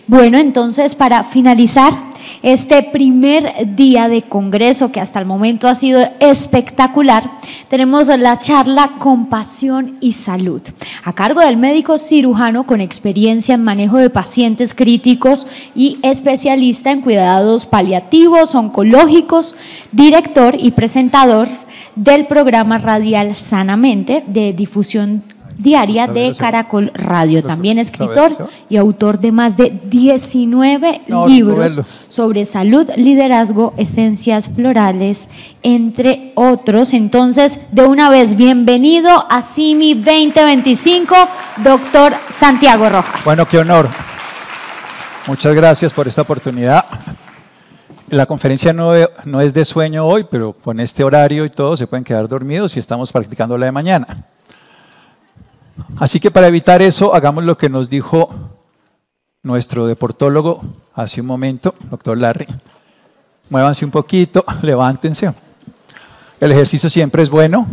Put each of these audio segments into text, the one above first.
Bueno, entonces para finalizar este primer día de congreso, que hasta el momento ha sido espectacular, tenemos la charla Compasión y Salud, a cargo del médico cirujano con experiencia en manejo de pacientes críticos y especialista en cuidados paliativos, oncológicos, director y presentador del programa radial Sanamente, de difusión diaria de Caracol Radio, también escritor y autor de más de 19 libros sobre salud, liderazgo, esencias florales, entre otros. Entonces, de una vez, bienvenido a CIMI 2025, doctor Santiago Rojas. Bueno, qué honor. Muchas gracias por esta oportunidad. La conferencia no es de sueño hoy, pero con este horario y todo se pueden quedar dormidos y estamos practicando la de mañana. Así que para evitar eso, hagamos lo que nos dijo nuestro deportólogo hace un momento, doctor Larry. Muévanse un poquito, levántense. El ejercicio siempre es bueno.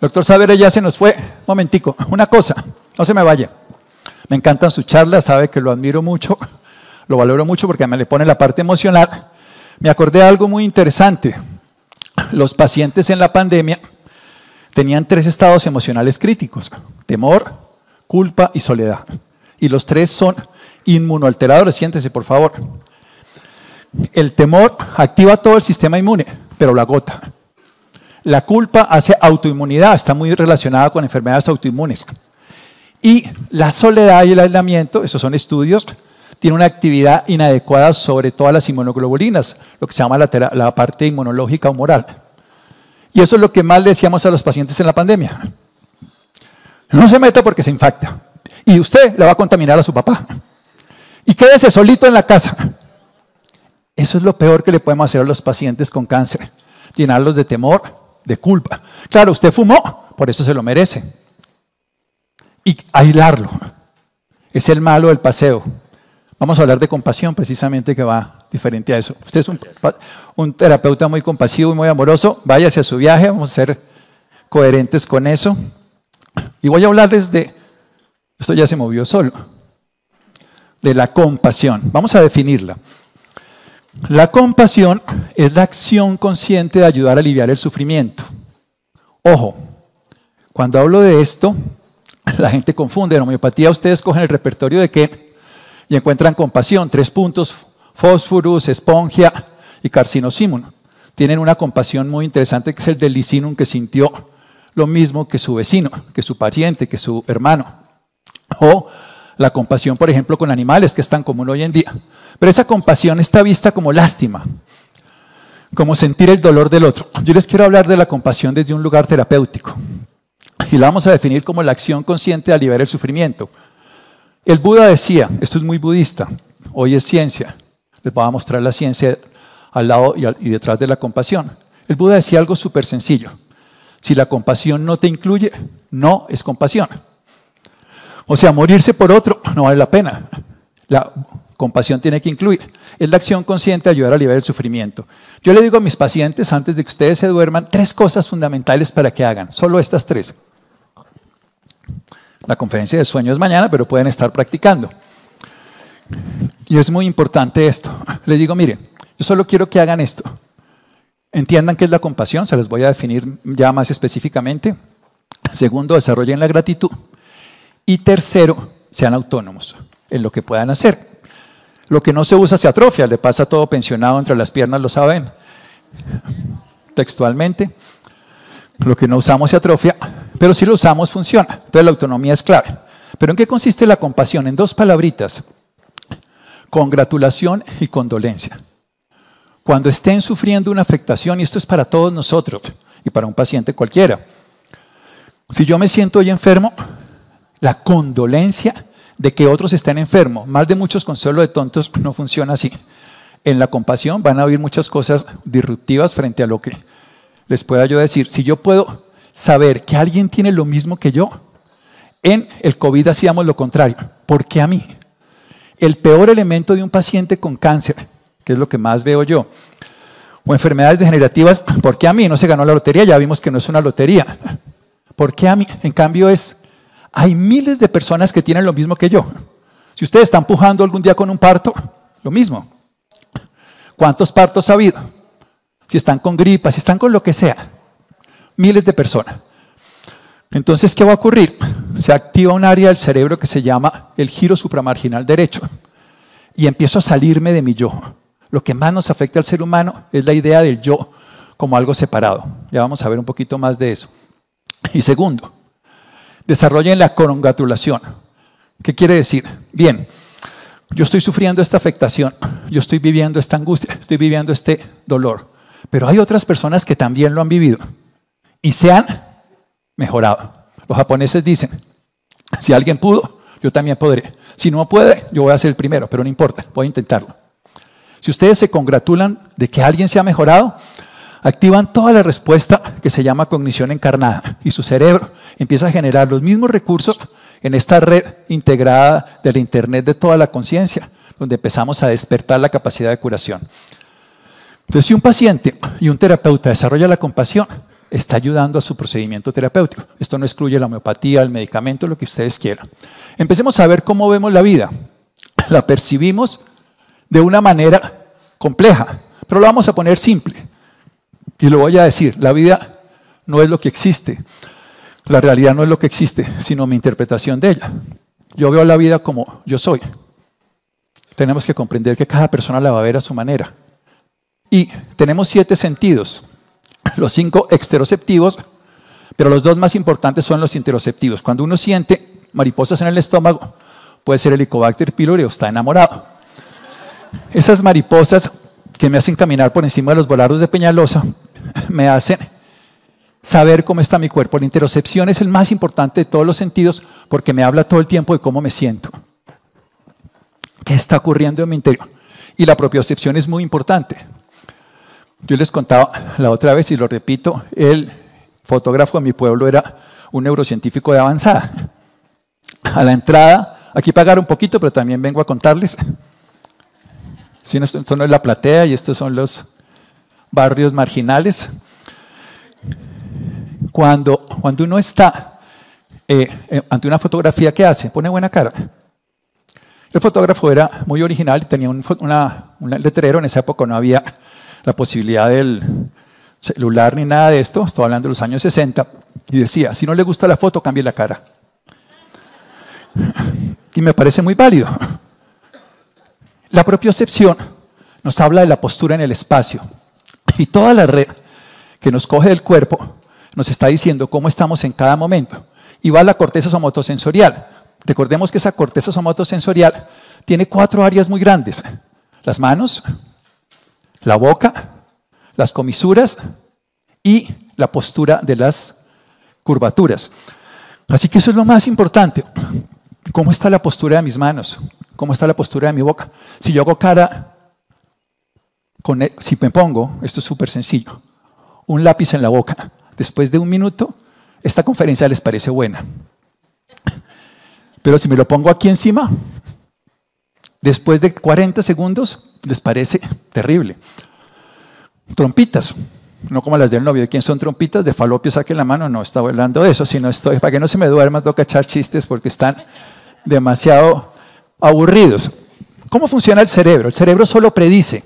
Doctor Saavedra ya se nos fue. Momentico, una cosa, no se me vaya. Me encantan sus charlas, sabe que lo admiro mucho, lo valoro mucho porque me le pone la parte emocional. Me acordé de algo muy interesante. Los pacientes en la pandemia tenían 3 estados emocionales críticos: temor, culpa y soledad. Y los 3 son inmunoalteradores. Siéntese, por favor. El temor activa todo el sistema inmune, pero lo agota. La culpa hace autoinmunidad, está muy relacionada con enfermedades autoinmunes. Y la soledad y el aislamiento, esos son estudios, tiene una actividad inadecuada sobre todas las inmunoglobulinas, lo que se llama la parte inmunológica o moral. Y eso es lo que más le decíamos a los pacientes en la pandemia. No se meta porque se infecta. Y usted le va a contaminar a su papá. Y quédese solito en la casa. Eso es lo peor que le podemos hacer a los pacientes con cáncer. Llenarlos de temor, de culpa. Claro, usted fumó, por eso se lo merece. Y aislarlo. Es el malo del paseo. Vamos a hablar de compasión precisamente, que va diferente a eso. Usted es un terapeuta muy compasivo y muy amoroso. Váyase a su viaje, vamos a ser coherentes con eso. Y voy a hablarles de, esto ya se movió solo, de la compasión. Vamos a definirla. La compasión es la acción consciente de ayudar a aliviar el sufrimiento. Ojo, cuando hablo de esto, la gente confunde. En homeopatía ustedes cogen el repertorio de qué y encuentran compasión, 3 puntos, fósforus, espongia y carcinosímon. Tienen una compasión muy interesante que es el del licinum, que sintió lo mismo que su vecino, que su pariente, que su hermano. O la compasión, por ejemplo, con animales, que es tan común hoy en día. Pero esa compasión está vista como lástima, como sentir el dolor del otro. Yo les quiero hablar de la compasión desde un lugar terapéutico. Y la vamos a definir como la acción consciente de aliviar el sufrimiento. El Buda decía, esto es muy budista, hoy es ciencia, les voy a mostrar la ciencia al lado y detrás de la compasión. El Buda decía algo súper sencillo: si la compasión no te incluye, no es compasión. O sea, morirse por otro no vale la pena. La compasión tiene que incluir. Es la acción consciente de ayudar a aliviar el sufrimiento. Yo le digo a mis pacientes, antes de que ustedes se duerman, 3 cosas fundamentales para que hagan, solo estas 3. La conferencia de sueño es mañana, pero pueden estar practicando. Y es muy importante esto. Les digo, miren, yo solo quiero que hagan esto. Entiendan qué es la compasión, se les voy a definir ya más específicamente. Segundo, desarrollen la gratitud. Y tercero, sean autónomos en lo que puedan hacer. Lo que no se usa se atrofia, le pasa a todo pensionado entre las piernas, lo saben textualmente. Lo que no usamos se atrofia, pero si lo usamos funciona. Entonces la autonomía es clave. ¿Pero en qué consiste la compasión? En 2 palabritas: congratulación y condolencia. Cuando estén sufriendo una afectación, y esto es para todos nosotros y para un paciente cualquiera, si yo me siento hoy enfermo, la condolencia de que otros estén enfermos, mal de muchos consuelo de tontos, no funciona así. En la compasión van a haber muchas cosas disruptivas frente a lo que les pueda yo decir. Si yo puedo saber que alguien tiene lo mismo que yo, en el COVID hacíamos lo contrario. ¿Por qué a mí? El peor elemento de un paciente con cáncer, que es lo que más veo yo, o enfermedades degenerativas, ¿por qué a mí? No se ganó la lotería, ya vimos que no es una lotería. ¿Por qué a mí? En cambio hay miles de personas que tienen lo mismo que yo. Si usted está empujando algún día con un parto, lo mismo. ¿Cuántos partos ha habido? Si están con gripa, si están con lo que sea. Miles de personas. Entonces, ¿qué va a ocurrir? Se activa un área del cerebro que se llama el giro supramarginal derecho. Y empiezo a salirme de mi yo. Lo que más nos afecta al ser humano es la idea del yo como algo separado. Ya vamos a ver un poquito más de eso. Y segundo, desarrollen la congratulación. ¿Qué quiere decir? Bien, yo estoy sufriendo esta afectación, yo estoy viviendo esta angustia, estoy viviendo este dolor. Pero hay otras personas que también lo han vivido y se han mejorado. Los japoneses dicen, si alguien pudo, yo también podré. Si no puede, yo voy a ser el primero, pero no importa, voy a intentarlo. Si ustedes se congratulan de que alguien se ha mejorado, activan toda la respuesta que se llama cognición encarnada y su cerebro empieza a generar los mismos recursos en esta red integrada de la Internet de toda la conciencia, donde empezamos a despertar la capacidad de curación. Entonces, si un paciente y un terapeuta desarrolla la compasión, está ayudando a su procedimiento terapéutico. Esto no excluye la homeopatía, el medicamento, lo que ustedes quieran. Empecemos a ver cómo vemos la vida. La percibimos de una manera compleja, pero lo vamos a poner simple. Y lo voy a decir, la vida no es lo que existe. La realidad no es lo que existe, sino mi interpretación de ella. Yo veo la vida como yo soy. Tenemos que comprender que cada persona la va a ver a su manera. Y tenemos 7 sentidos. Los 5 exteroceptivos, pero los 2 más importantes son los interoceptivos. Cuando uno siente mariposas en el estómago, puede ser Helicobacter pylori o está enamorado. Esas mariposas que me hacen caminar por encima de los volardos de Peñalosa, me hacen saber cómo está mi cuerpo. La interocepción es el más importante de todos los sentidos porque me habla todo el tiempo de cómo me siento. ¿Qué está ocurriendo en mi interior? Y la propiocepción es muy importante. Yo les contaba la otra vez y lo repito, el fotógrafo de mi pueblo era un neurocientífico de avanzada. A la entrada, aquí pagaron un poquito, pero también vengo a contarles. Sí, esto no es La Platea y estos son los barrios marginales. Cuando uno está ante una fotografía, ¿qué hace? Pone buena cara. El fotógrafo era muy original y tenía un letrero. En esa época no había la posibilidad del celular ni nada de esto. Estoy hablando de los años 60. Y decía, si no le gusta la foto, cambie la cara. Y me parece muy válido. La propiocepción nos habla de la postura en el espacio. Y toda la red que nos coge del cuerpo nos está diciendo cómo estamos en cada momento. Y va a la corteza somatosensorial. Recordemos que esa corteza somatosensorial tiene 4 áreas muy grandes. Las manos, la boca, las comisuras y la postura de las curvaturas. Así que eso es lo más importante. ¿Cómo está la postura de mis manos? ¿Cómo está la postura de mi boca? Si yo hago cara, si me pongo, esto es súper sencillo, un lápiz en la boca, después de 1 minuto, esta conferencia les parece buena. Pero si me lo pongo aquí encima, después de 40 segundos, les parece terrible. Trompitas, no como las del novio. ¿De quién son trompitas? De falopio, saquen la mano. No estoy hablando de eso, sino para que no se me duerma, toca echar chistes porque están demasiado aburridos. ¿Cómo funciona el cerebro? El cerebro solo predice.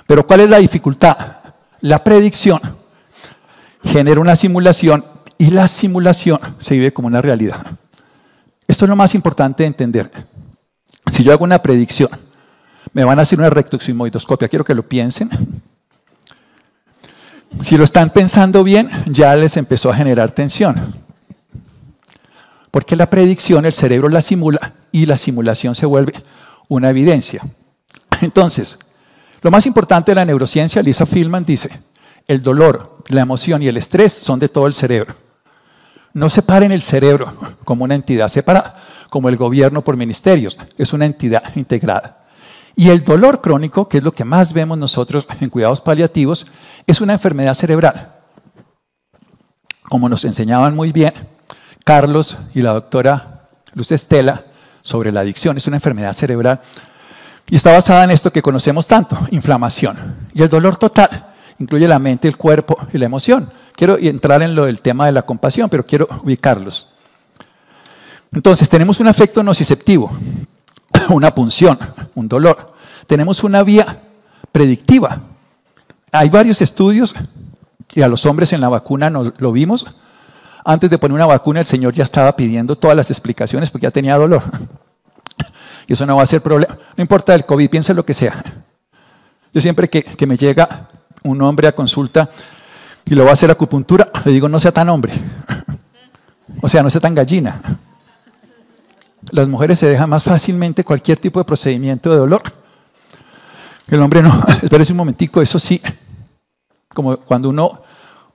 Pero ¿cuál es la dificultad? La predicción genera una simulación y la simulación se vive como una realidad. Esto es lo más importante de entender. Si yo hago una predicción, me van a hacer una rectosigmoidoscopia. Quiero que lo piensen. Si lo están pensando bien, ya les empezó a generar tensión. Porque la predicción, el cerebro la simula y la simulación se vuelve una evidencia. Entonces, lo más importante de la neurociencia, Lisa Feldman dice, el dolor, la emoción y el estrés son de todo el cerebro. No separen el cerebro como una entidad separada, como el gobierno por ministerios. Es una entidad integrada. Y el dolor crónico, que es lo que más vemos nosotros en cuidados paliativos, es una enfermedad cerebral. Como nos enseñaban muy bien Carlos y la doctora Luz Estela sobre la adicción, es una enfermedad cerebral. Y está basada en esto que conocemos tanto, inflamación. Y el dolor total incluye la mente, el cuerpo y la emoción. Quiero entrar en lo del tema de la compasión, pero quiero ubicarlos. Entonces, tenemos un afecto nociceptivo. una punción, un dolor. Tenemos una vía predictiva. Hay varios estudios, y a los hombres en la vacuna lo vimos. Antes de poner una vacuna, el Señor ya estaba pidiendo todas las explicaciones porque ya tenía dolor. Y eso no va a ser problema. No importa el COVID, piensa en lo que sea. Yo siempre que me llega un hombre a consulta y lo va a hacer acupuntura, le digo, no sea tan hombre. O sea, no sea tan gallina. Las mujeres se dejan más fácilmente cualquier tipo de procedimiento de dolor. El hombre no. Espérese un momentico, eso sí. Como cuando uno,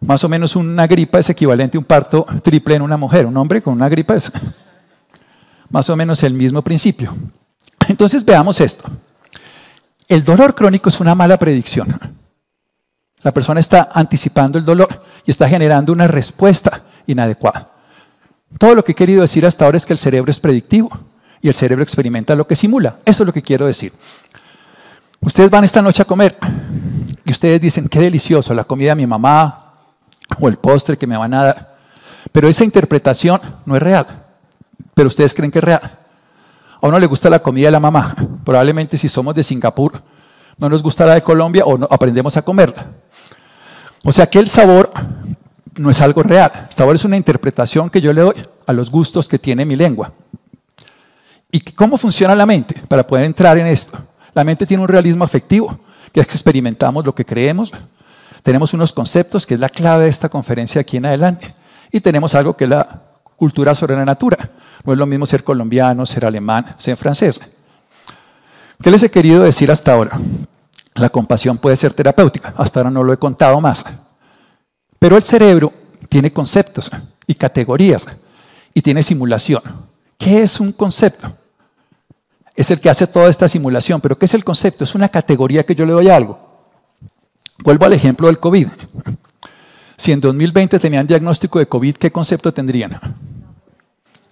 más o menos una gripa es equivalente a un parto triple en una mujer. Un hombre con una gripa es más o menos el mismo principio. Entonces veamos esto. El dolor crónico es una mala predicción. La persona está anticipando el dolor y está generando una respuesta inadecuada. Todo lo que he querido decir hasta ahora es que el cerebro es predictivo y el cerebro experimenta lo que simula. Eso es lo que quiero decir. Ustedes van esta noche a comer y ustedes dicen, qué delicioso, la comida de mi mamá o el postre que me van a dar. Pero esa interpretación no es real. Pero ustedes creen que es real. A uno le gusta la comida de la mamá. Probablemente si somos de Singapur, no nos gusta la de Colombia o no aprendemos a comerla. O sea que el sabor no es algo real. El sabor es una interpretación que yo le doy a los gustos que tiene mi lengua. ¿Y cómo funciona la mente? Para poder entrar en esto. La mente tiene un realismo afectivo, que es que experimentamos lo que creemos. Tenemos unos conceptos, que es la clave de esta conferencia aquí en adelante. Y tenemos algo que es la cultura sobre la natura. No es lo mismo ser colombiano, ser alemán, ser francés. ¿Qué les he querido decir hasta ahora? La compasión puede ser terapéutica. Hasta ahora no lo he contado más. Pero el cerebro tiene conceptos y categorías y tiene simulación. ¿Qué es un concepto? Es el que hace toda esta simulación. ¿Pero qué es el concepto? Es una categoría que yo le doy a algo. Vuelvo al ejemplo del COVID. Si en 2020 tenían diagnóstico de COVID, ¿qué concepto tendrían?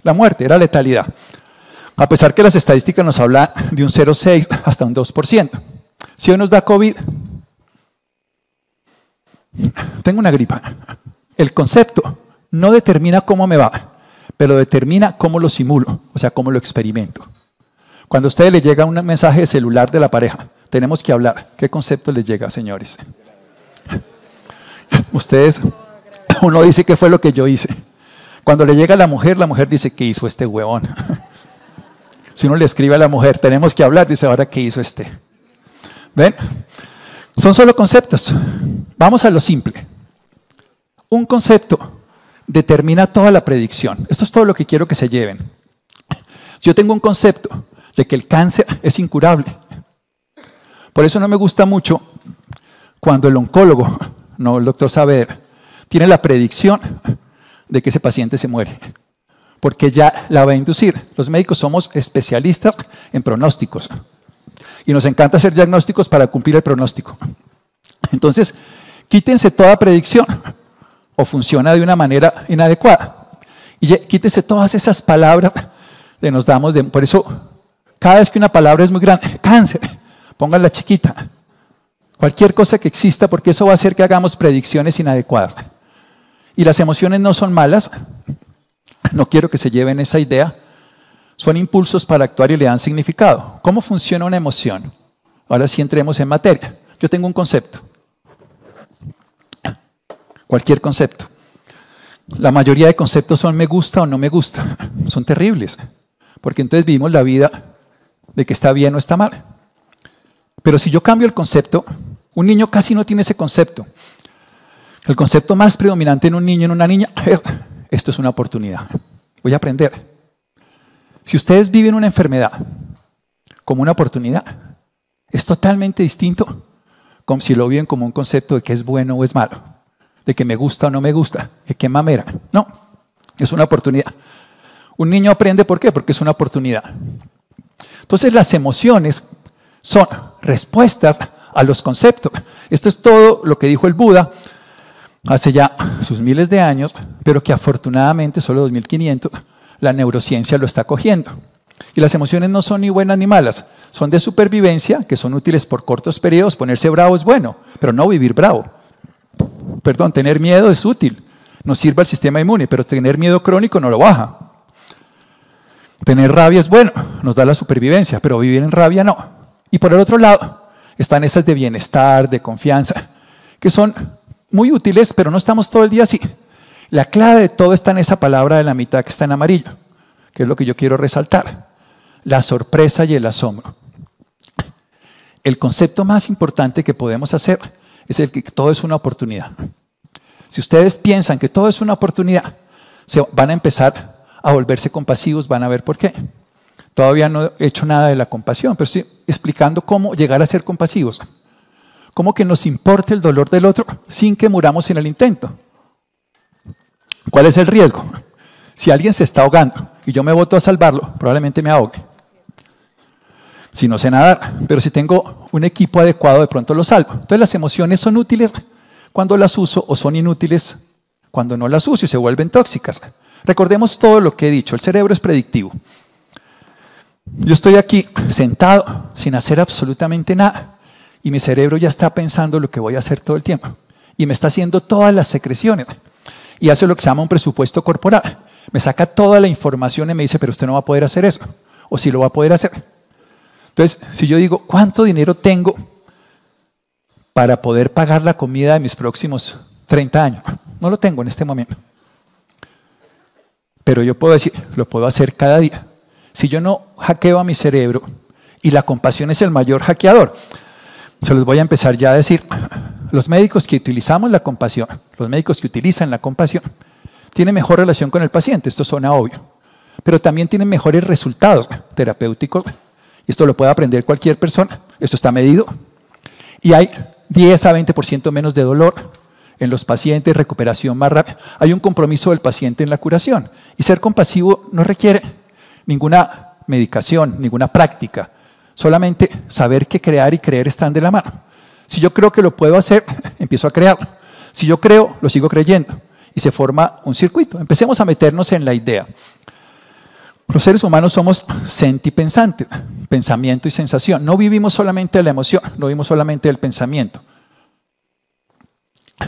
La muerte, era letalidad. A pesar que las estadísticas nos hablan de un 0,6 hasta un 2%. Si hoy nos da COVID, tengo una gripa. El concepto no determina cómo me va, pero determina cómo lo simulo, o sea, cómo lo experimento. Cuando a ustedes les llega un mensaje de celular de la pareja, tenemos que hablar. ¿Qué concepto les llega, señores? Ustedes, uno dice qué fue lo que yo hice. Cuando le llega a la mujer dice, ¿qué hizo este huevón? Si uno le escribe a la mujer, tenemos que hablar, dice, ¿ahora qué hizo este? ¿Ven? Son solo conceptos. Vamos a lo simple. Un concepto determina toda la predicción. Esto es todo lo que quiero que se lleven. Si yo tengo un concepto de que el cáncer es incurable, por eso no me gusta mucho cuando el oncólogo, no el doctor Saavedra, tiene la predicción de que ese paciente se muere, porque ya la va a inducir. Los médicos somos especialistas en pronósticos y nos encanta hacer diagnósticos para cumplir el pronóstico. Entonces, quítense toda predicción o funciona de una manera inadecuada y quítense todas esas palabras que nos damos. Por eso, cada vez que una palabra es muy grande, cáncer, pónganla chiquita. Cualquier cosa que exista, porque eso va a hacer que hagamos predicciones inadecuadas. Y las emociones no son malas, no quiero que se lleven esa idea, son impulsos para actuar y le dan significado. ¿Cómo funciona una emoción? Ahora sí entremos en materia. Yo tengo un concepto, cualquier concepto. La mayoría de conceptos son me gusta o no me gusta, son terribles, porque entonces vivimos la vida de que está bien o está mal. Pero si yo cambio el concepto, un niño casi no tiene ese concepto. El concepto más predominante en un niño y en una niña es, esto es una oportunidad, voy a aprender. Si ustedes viven una enfermedad como una oportunidad, es totalmente distinto como si lo viven como un concepto de que es bueno o es malo, de que me gusta o no me gusta, de que mamera. No, es una oportunidad. Un niño aprende, ¿por qué? Porque es una oportunidad. Entonces las emociones son respuestas a los conceptos. Esto es todo lo que dijo el Buda hace ya sus miles de años, pero que afortunadamente, solo 2500, la neurociencia lo está cogiendo. Y las emociones no son ni buenas ni malas, son de supervivencia, que son útiles por cortos periodos. Ponerse bravo es bueno, pero no vivir bravo. Perdón, tener miedo es útil, nos sirve al sistema inmune, pero tener miedo crónico no lo baja. Tener rabia es bueno, nos da la supervivencia, pero vivir en rabia no. Y por el otro lado están esas de bienestar, de confianza, que son muy útiles, pero no estamos todo el día así. La clave de todo está en esa palabra de la mitad que está en amarillo, que es lo que yo quiero resaltar: la sorpresa y el asombro. El concepto más importante que podemos hacer es el que todo es una oportunidad. Si ustedes piensan que todo es una oportunidad, van a empezar a volverse compasivos, van a ver por qué. Todavía no he hecho nada de la compasión, pero estoy explicando cómo llegar a ser compasivos. Cómo que nos importe el dolor del otro sin que muramos en el intento. ¿Cuál es el riesgo? Si alguien se está ahogando y yo me boto a salvarlo, probablemente me ahogue. Si no sé nadar, pero si tengo un equipo adecuado, de pronto lo salvo. Entonces las emociones son útiles cuando las uso o son inútiles cuando no las uso y se vuelven tóxicas. Recordemos todo lo que he dicho, el cerebro es predictivo. Yo estoy aquí sentado sin hacer absolutamente nada y mi cerebro ya está pensando lo que voy a hacer todo el tiempo y me está haciendo todas las secreciones y hace lo que se llama un presupuesto corporal. Me saca toda la información y me dice, pero usted no va a poder hacer eso, o sí lo va a poder hacer. Entonces, si yo digo, ¿cuánto dinero tengo para poder pagar la comida de mis próximos 30 años? No lo tengo en este momento. Pero yo puedo decir, lo puedo hacer cada día. Si yo no hackeo a mi cerebro, y la compasión es el mayor hackeador, se los voy a empezar ya a decir. Los médicos que utilizamos la compasión, los médicos que utilizan la compasión, tienen mejor relación con el paciente, esto suena obvio, pero también tienen mejores resultados terapéuticos. Esto lo puede aprender cualquier persona, esto está medido. Y hay 10 a 20% menos de dolor en los pacientes, recuperación más rápida. Hay un compromiso del paciente en la curación. Y ser compasivo no requiere ninguna medicación, ninguna práctica. Solamente saber que crear y creer están de la mano. Si yo creo que lo puedo hacer, empiezo a crearlo. Si yo creo, lo sigo creyendo. Y se forma un circuito. Empecemos a meternos en la idea. Los seres humanos somos sentipensantes, pensamiento y sensación. No vivimos solamente de la emoción, no vivimos solamente del pensamiento.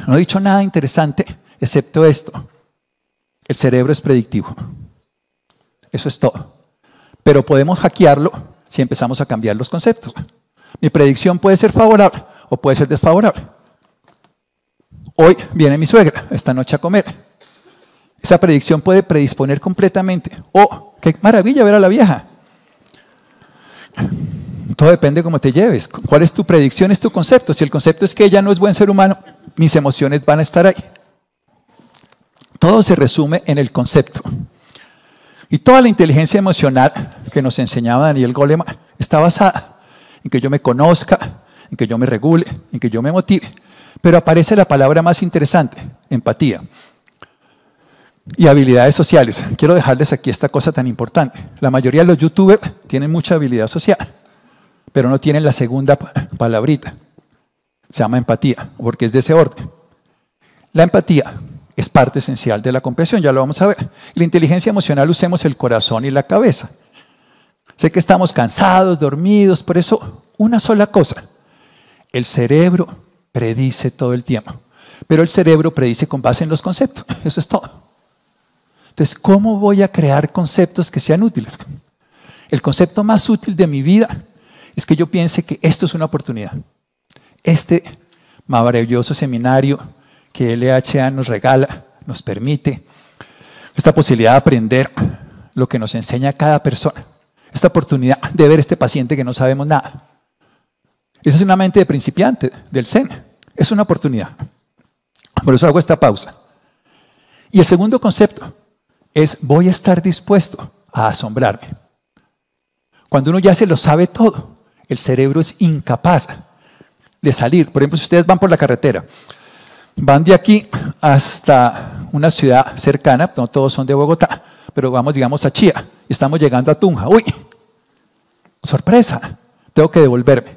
No he dicho nada interesante excepto esto. El cerebro es predictivo. Eso es todo. Pero podemos hackearlo si empezamos a cambiar los conceptos. Mi predicción puede ser favorable o puede ser desfavorable. Hoy viene mi suegra esta noche a comer. Esa predicción puede predisponer completamente. ¡Oh, qué maravilla ver a la vieja! Todo depende de cómo te lleves. ¿Cuál es tu predicción? Es tu concepto. Si el concepto es que ella no es buen ser humano, mis emociones van a estar ahí. Todo se resume en el concepto. Y toda la inteligencia emocional que nos enseñaba Daniel Goleman está basada en que yo me conozca, en que yo me regule, en que yo me motive. Pero aparece la palabra más interesante, empatía. Y habilidades sociales. Quiero dejarles aquí esta cosa tan importante. La mayoría de los youtubers tienen mucha habilidad social, pero no tienen la segunda palabrita. Se llama empatía, porque es de ese orden. La empatía es parte esencial de la comprensión, ya lo vamos a ver. La inteligencia emocional usemos el corazón y la cabeza. Sé que estamos cansados, dormidos, por eso una sola cosa. El cerebro predice todo el tiempo, pero el cerebro predice con base en los conceptos. Eso es todo. Entonces, ¿cómo voy a crear conceptos que sean útiles? El concepto más útil de mi vida es que yo piense que esto es una oportunidad. Este maravilloso seminario que LHA nos regala, nos permite, esta posibilidad de aprender lo que nos enseña cada persona, esta oportunidad de ver a este paciente que no sabemos nada. Esa es una mente de principiante, del Zen. Es una oportunidad. Por eso hago esta pausa. Y el segundo concepto es voy a estar dispuesto a asombrarme. Cuando uno ya se lo sabe todo, el cerebro es incapaz de salir. Por ejemplo, si ustedes van por la carretera, van de aquí hasta una ciudad cercana, no todos son de Bogotá, pero vamos, digamos, a Chía, y estamos llegando a Tunja. ¡Uy! ¡Sorpresa! Tengo que devolverme.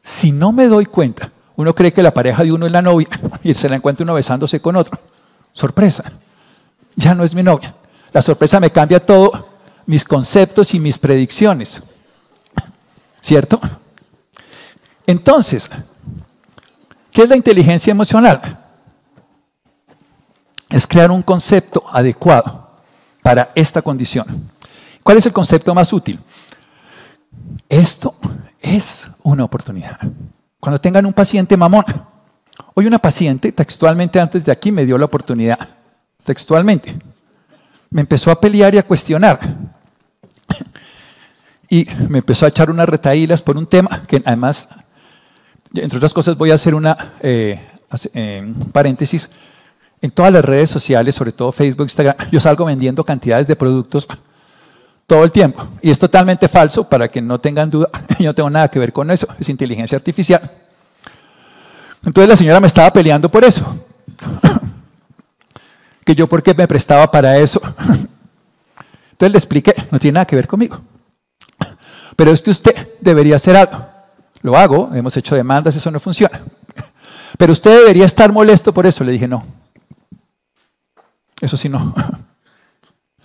Si no me doy cuenta, uno cree que la pareja de uno es la novia y se la encuentra uno besándose con otro. ¡Sorpresa! Ya no es mi novia. La sorpresa me cambia todo, mis conceptos y mis predicciones. ¿Cierto? Entonces, ¿qué es la inteligencia emocional? Es crear un concepto adecuado para esta condición. ¿Cuál es el concepto más útil? Esto es una oportunidad. Cuando tengan un paciente mamón, hoy una paciente textualmente antes de aquí me dio la oportunidad, textualmente. Me empezó a pelear y a cuestionar. Y me empezó a echar unas retahílas por un tema que además, entre otras cosas, voy a hacer una paréntesis. En todas las redes sociales, sobre todo Facebook, Instagram, yo salgo vendiendo cantidades de productos todo el tiempo. Y es totalmente falso, para que no tengan duda, yo no tengo nada que ver con eso, es inteligencia artificial. Entonces la señora me estaba peleando por eso. Que yo por qué me prestaba para eso. Entonces le expliqué, no tiene nada que ver conmigo. Pero es que usted debería hacer algo. Lo hago, hemos hecho demandas, eso no funciona. Pero usted debería estar molesto por eso. Le dije, no. Eso sí no.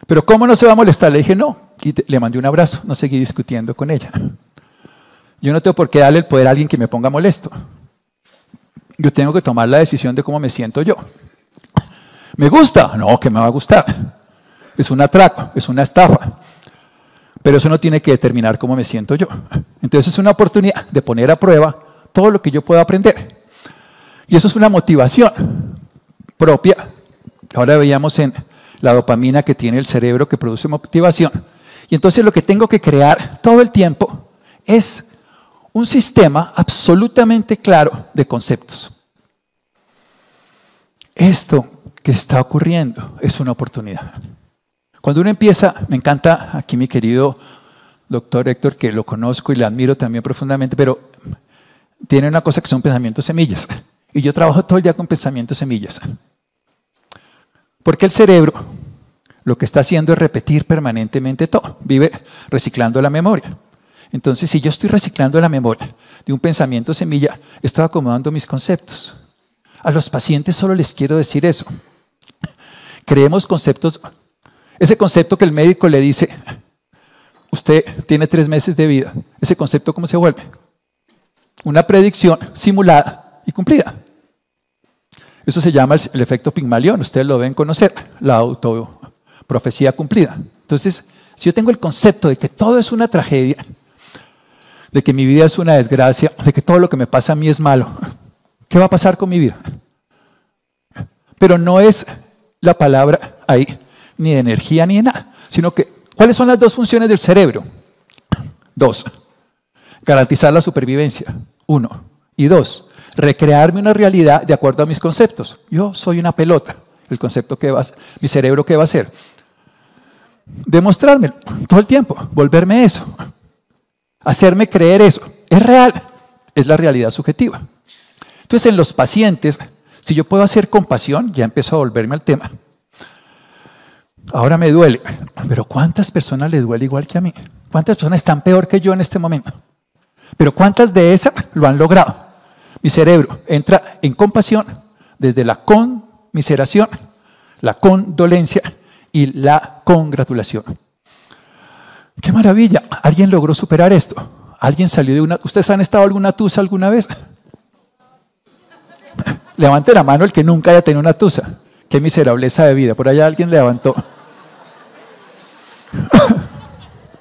Pero ¿cómo no se va a molestar? Le dije, no. Y le mandé un abrazo, no seguí discutiendo con ella. Yo no tengo por qué darle el poder a alguien que me ponga molesto. Yo tengo que tomar la decisión de cómo me siento yo. ¿Me gusta? No, que me va a gustar. Es un atraco, es una estafa. Pero eso no tiene que determinar cómo me siento yo. Entonces es una oportunidad de poner a prueba todo lo que yo puedo aprender. Y eso es una motivación propia. Ahora veíamos en la dopamina que tiene el cerebro que produce motivación. Y entonces lo que tengo que crear todo el tiempo es un sistema absolutamente claro de conceptos. Esto que está ocurriendo es una oportunidad. Cuando uno empieza, me encanta aquí mi querido doctor Héctor, que lo conozco y le admiro también profundamente, pero tiene una cosa que son pensamientos semillas. Y yo trabajo todo el día con pensamientos semillas. Porque el cerebro lo que está haciendo es repetir permanentemente todo. Vive reciclando la memoria. Entonces, si yo estoy reciclando la memoria de un pensamiento semilla, estoy acomodando mis conceptos. A los pacientes solo les quiero decir eso. Creemos conceptos. Ese concepto que el médico le dice, usted tiene 3 meses de vida. ¿Ese concepto cómo se vuelve? Una predicción simulada y cumplida. Eso se llama el efecto Pigmalión. Ustedes lo deben conocer, la autoprofecía cumplida. Entonces, si yo tengo el concepto de que todo es una tragedia, de que mi vida es una desgracia, de que todo lo que me pasa a mí es malo, ¿qué va a pasar con mi vida? Pero no es la palabra ahí, ni de energía ni de nada, sino que, ¿cuáles son las 2 funciones del cerebro? 2, garantizar la supervivencia, 1, y 2, recrearme una realidad de acuerdo a mis conceptos. Yo soy una pelota, el concepto que va a, mi cerebro ¿qué va a hacer? Demostrarme todo el tiempo, volverme eso, hacerme creer eso, es real, es la realidad subjetiva. Entonces en los pacientes, si yo puedo hacer compasión, ya empiezo a volverme al tema. Ahora me duele, pero ¿cuántas personas le duele igual que a mí? ¿Cuántas personas están peor que yo en este momento? Pero ¿cuántas de esas lo han logrado? Mi cerebro entra en compasión desde la conmiseración, la condolencia y la congratulación. ¡Qué maravilla! ¿Alguien logró superar esto? ¿Alguien salió de una... ¿Ustedes han estado en alguna tusa alguna vez? Levante la mano el que nunca haya tenido una tusa. ¡Qué miserableza de vida! Por allá alguien levantó.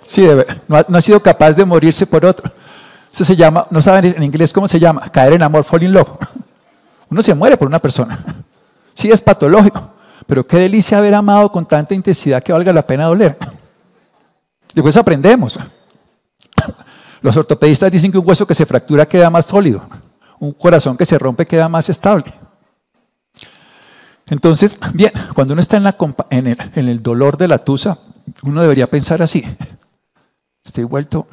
Sí, no ha sido capaz de morirse por otro. Eso se llama, no saben en inglés cómo se llama, caer en amor, fall in love. Uno se muere por una persona. Sí, es patológico, pero qué delicia haber amado con tanta intensidad que valga la pena doler. Después aprendemos. Los ortopedistas dicen que un hueso que se fractura queda más sólido, un corazón que se rompe queda más estable. Entonces, bien, cuando uno está en el dolor de la tusa, uno debería pensar así. Estoy vuelto.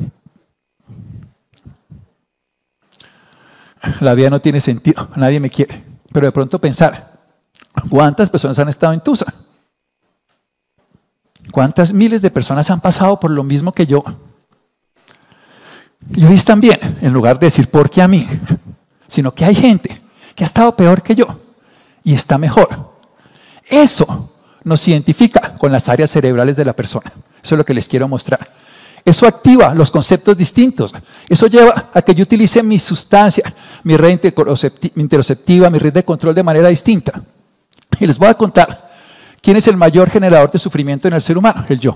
La vida no tiene sentido, nadie me quiere. Pero de pronto pensar, ¿cuántas personas han estado en tusa? ¿Cuántas miles de personas han pasado por lo mismo que yo? Y hoy están bien, en lugar de decir, ¿por qué a mí? Sino que hay gente que ha estado peor que yo y está mejor. Eso nos identifica con las áreas cerebrales de la persona. Eso es lo que les quiero mostrar. Eso activa los conceptos distintos. Eso lleva a que yo utilice mi sustancia, mi red interoceptiva, mi red de control de manera distinta. Y les voy a contar ¿Quién es el mayor generador de sufrimiento en el ser humano? El yo.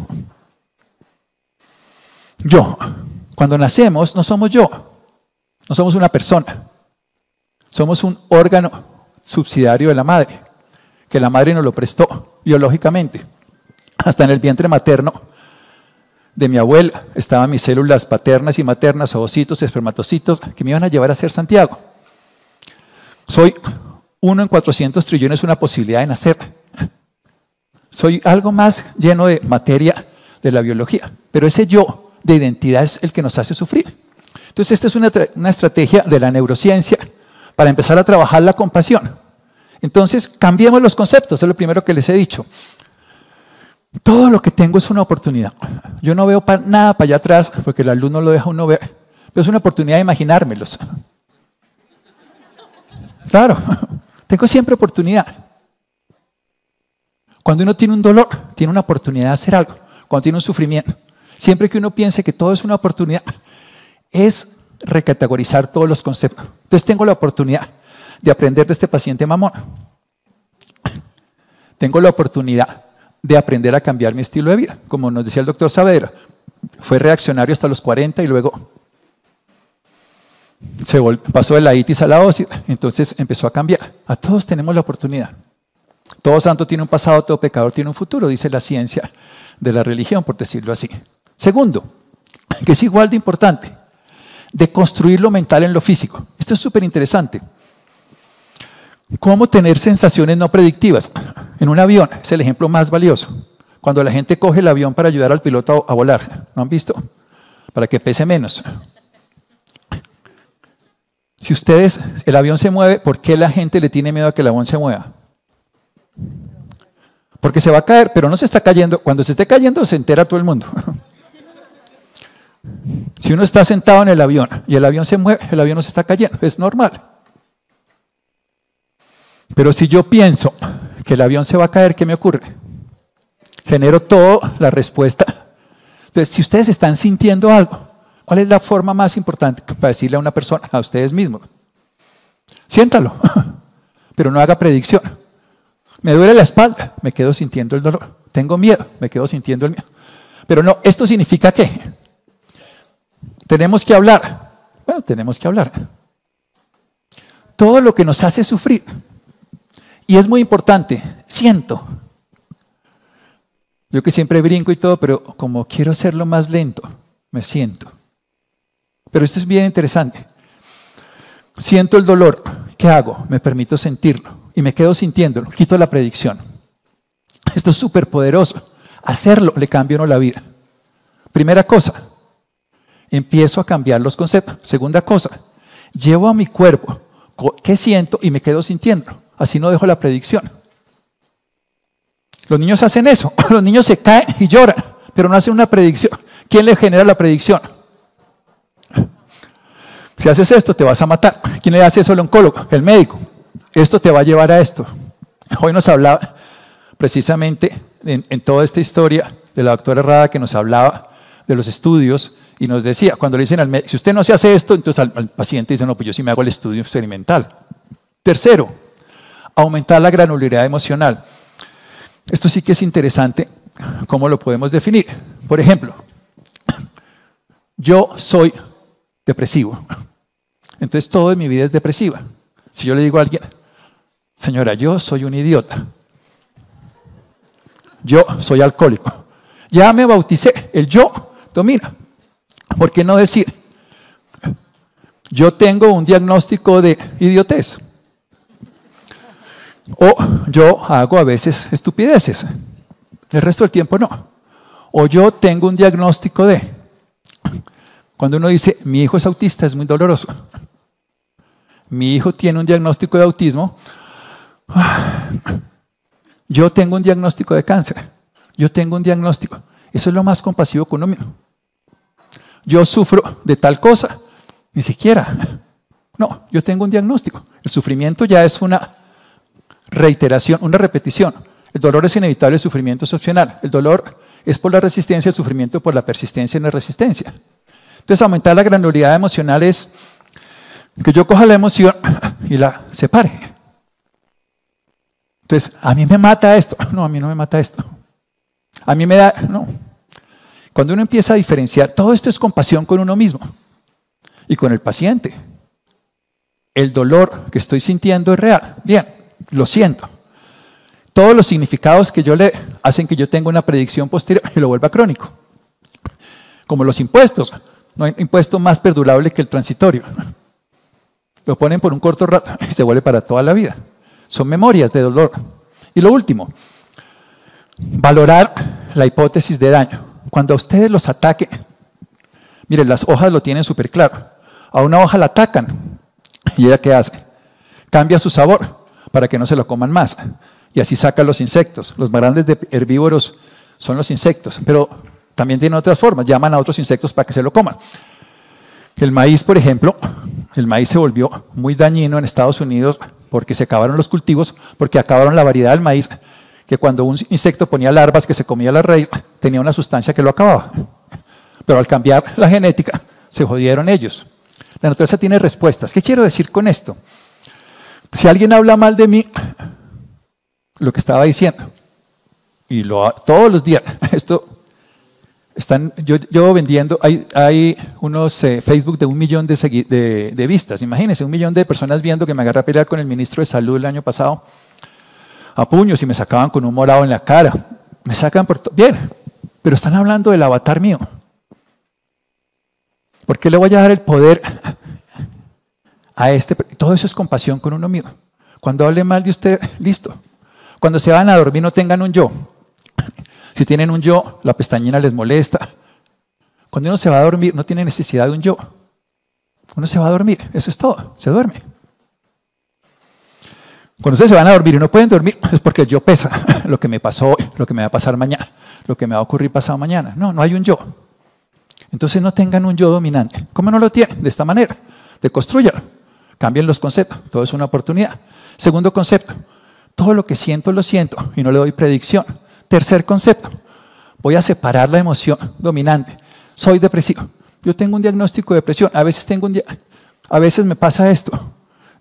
Yo. Cuando nacemos no somos yo, no somos una persona. Somos un órgano subsidiario de la madre, que la madre nos lo prestó biológicamente. Hasta en el vientre materno de mi abuela estaban mis células paternas y maternas, ovocitos, espermatocitos, que me iban a llevar a ser Santiago. Soy 1 en 400 trillones una posibilidad de nacer. Soy algo más lleno de materia de la biología, pero ese yo de identidad es el que nos hace sufrir. Entonces esta es una estrategia de la neurociencia para empezar a trabajar la compasión. Entonces cambiemos los conceptos, es lo primero que les he dicho. Todo lo que tengo es una oportunidad. Yo no veo nada para allá atrás porque la luz no lo deja uno ver, pero es una oportunidad de imaginármelos. Claro, tengo siempre oportunidad. Cuando uno tiene un dolor, tiene una oportunidad de hacer algo. Cuando tiene un sufrimiento, siempre que uno piense que todo es una oportunidad, es recategorizar todos los conceptos. Entonces tengo la oportunidad de aprender de este paciente mamón. Tengo la oportunidad de aprender a cambiar mi estilo de vida. Como nos decía el doctor Saavedra, fue reaccionario hasta los 40 y luego pasó de la itis a la osis, entonces empezó a cambiar. A todos tenemos la oportunidad. Todo santo tiene un pasado, todo pecador tiene un futuro, dice la ciencia de la religión, por decirlo así. Segundo, que es igual de importante, de construir lo mental en lo físico. Esto es súper interesante. ¿Cómo tener sensaciones no predictivas? En un avión es el ejemplo más valioso. Cuando la gente coge el avión para ayudar al piloto a volar, ¿no han visto? Para que pese menos. Si el avión se mueve, ¿por qué la gente le tiene miedo a que el avión se mueva? Porque se va a caer, pero no se está cayendo. Cuando se esté cayendo se entera todo el mundo. Si uno está sentado en el avión y el avión se mueve, el avión no se está cayendo, es normal. Pero si yo pienso que el avión se va a caer, ¿qué me ocurre? Genero toda la respuesta. Entonces, si ustedes están sintiendo algo, ¿cuál es la forma más importante para decirle a una persona, a ustedes mismos? Siéntalo, pero no haga predicción. Me duele la espalda, me quedo sintiendo el dolor. Tengo miedo, me quedo sintiendo el miedo. Pero no, ¿esto significa qué? Tenemos que hablar. Bueno, tenemos que hablar. Todo lo que nos hace sufrir. Y es muy importante, siento. Yo que siempre brinco y todo, pero como quiero hacerlo más lento, me siento. Pero esto es bien interesante. Siento el dolor, ¿qué hago? Me permito sentirlo y me quedo sintiéndolo, quito la predicción. Esto es súper poderoso. Hacerlo le cambia a uno la vida. Primera cosa, empiezo a cambiar los conceptos. Segunda cosa, llevo a mi cuerpo qué siento y me quedo sintiéndolo. Así no dejo la predicción. Los niños hacen eso. Los niños se caen y lloran, pero no hacen una predicción. ¿Quién le genera la predicción? Si haces esto, te vas a matar. ¿Quién le hace eso al oncólogo? El médico. Esto te va a llevar a esto. Hoy nos hablaba precisamente en toda esta historia de la doctora Rada, que nos hablaba de los estudios y nos decía, cuando le dicen al médico, si usted no se hace esto, entonces al paciente dice, no, pues yo sí me hago el estudio experimental. Tercero, aumentar la granularidad emocional. Esto sí que es interesante, ¿cómo lo podemos definir? Por ejemplo, yo soy depresivo, entonces todo en mi vida es depresiva. Si yo le digo a alguien, señora, yo soy un idiota, yo soy alcohólico, ya me bauticé, el yo domina. ¿Por qué no decir, yo tengo un diagnóstico de idiotez? O yo hago a veces estupideces, el resto del tiempo no. O yo tengo un diagnóstico de... Cuando uno dice, mi hijo es autista, es muy doloroso. Mi hijo tiene un diagnóstico de autismo. Yo tengo un diagnóstico de cáncer. Yo tengo un diagnóstico. Eso es lo más compasivo con uno mismo. Yo sufro de tal cosa, ni siquiera. No, yo tengo un diagnóstico. El sufrimiento ya es una reiteración, una repetición. El dolor es inevitable, el sufrimiento es opcional. El dolor es por la resistencia, el sufrimiento por la persistencia en la resistencia. Entonces, aumentar la granularidad emocional es que yo coja la emoción y la separe. Entonces, a mí me mata esto. No, a mí no me mata esto. A mí me da, no. Cuando uno empieza a diferenciar, todo esto es compasión con uno mismo y con el paciente. El dolor que estoy sintiendo es real. Bien, lo siento. Todos los significados que yo le hacen que yo tenga una predicción posterior y lo vuelva crónico. Como los impuestos. No hay impuesto más perdurable que el transitorio. Lo ponen por un corto rato y se vuelve para toda la vida. Son memorias de dolor. Y lo último, valorar la hipótesis de daño. Cuando a ustedes los ataquen, miren, las hojas lo tienen súper claro. A una hoja la atacan y ella ¿qué hace? Cambia su sabor para que no se lo coman más. Y así saca los insectos. Los más grandes de herbívoros son los insectos, pero también tienen otras formas. Llaman a otros insectos para que se lo coman. El maíz, por ejemplo, el maíz se volvió muy dañino en Estados Unidos porque se acabaron los cultivos, porque acabaron la variedad del maíz, que cuando un insecto ponía larvas que se comía la raíz, tenía una sustancia que lo acababa. Pero al cambiar la genética, se jodieron ellos. La naturaleza tiene respuestas. ¿Qué quiero decir con esto? Si alguien habla mal de mí, lo que estaba diciendo, y todos los días, esto yo vendiendo, hay unos Facebook de 1 millón de vistas. Imagínense, 1 millón de personas viendo que me agarré a pelear con el ministro de Salud el año pasado a puños y me sacaban con un morado en la cara. Me sacan por todo. Bien, pero están hablando del avatar mío. ¿Por qué le voy a dar el poder a este? Todo eso es compasión con uno mismo. Cuando hable mal de usted, listo. Cuando se van a dormir no tengan un yo. Si tienen un yo, la pestañina les molesta. Cuando uno se va a dormir no tiene necesidad de un yo. Uno se va a dormir, eso es todo, se duerme. Cuando ustedes se van a dormir y no pueden dormir, es porque el yo pesa lo que me pasó hoy, lo que me va a pasar mañana, lo que me va a ocurrir pasado mañana. No, no hay un yo. Entonces no tengan un yo dominante. ¿Cómo no lo tienen? De esta manera, deconstrúyanlo. Cambien los conceptos, todo es una oportunidad. Segundo concepto, todo lo que siento lo siento y no le doy predicción. Tercer concepto, voy a separar la emoción dominante. Soy depresivo. Yo tengo un diagnóstico de depresión. A veces me pasa esto.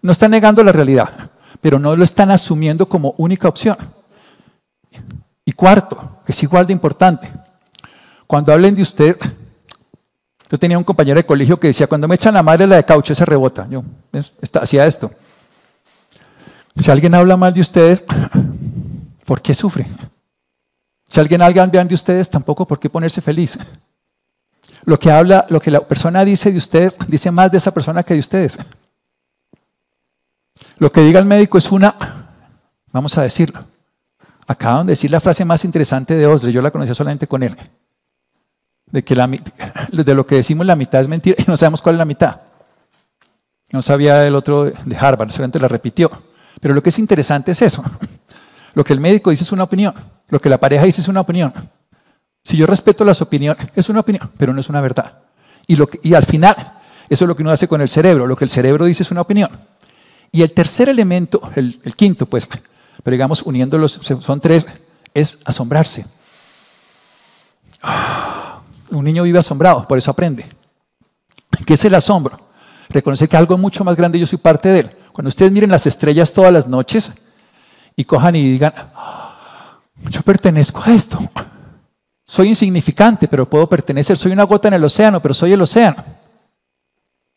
No están negando la realidad, pero no lo están asumiendo como única opción. Y cuarto, que es igual de importante, cuando hablen de usted, yo tenía un compañero de colegio que decía, cuando me echan la madre la de caucho, se rebota. Yo hacía esto. Si alguien habla mal de ustedes, ¿por qué sufre? Si alguien habla bien de ustedes, tampoco por qué ponerse feliz. Lo que la persona dice de ustedes, dice más de esa persona que de ustedes. Lo que diga el médico es vamos a decirlo. Acaban de decir la frase más interesante de Osler, yo la conocía solamente con él. De lo que decimos la mitad es mentira y no sabemos cuál es la mitad. No sabía el otro de Harvard, solamente la repitió. Pero lo que es interesante es eso. Lo que el médico dice es una opinión. Lo que la pareja dice es una opinión. Si yo respeto las opiniones, es una opinión, pero no es una verdad. Y al final, eso es lo que uno hace con el cerebro. Lo que el cerebro dice es una opinión. Y el tercer elemento, el quinto, pues, pero digamos uniéndolos, son 3, es asombrarse. Un niño vive asombrado, por eso aprende. ¿Qué es el asombro? Reconocer que algo mucho más grande, yo soy parte de él. Cuando ustedes miren las estrellas todas las noches y cojan y digan, yo pertenezco a esto. Soy insignificante, pero puedo pertenecer. Soy una gota en el océano, pero soy el océano.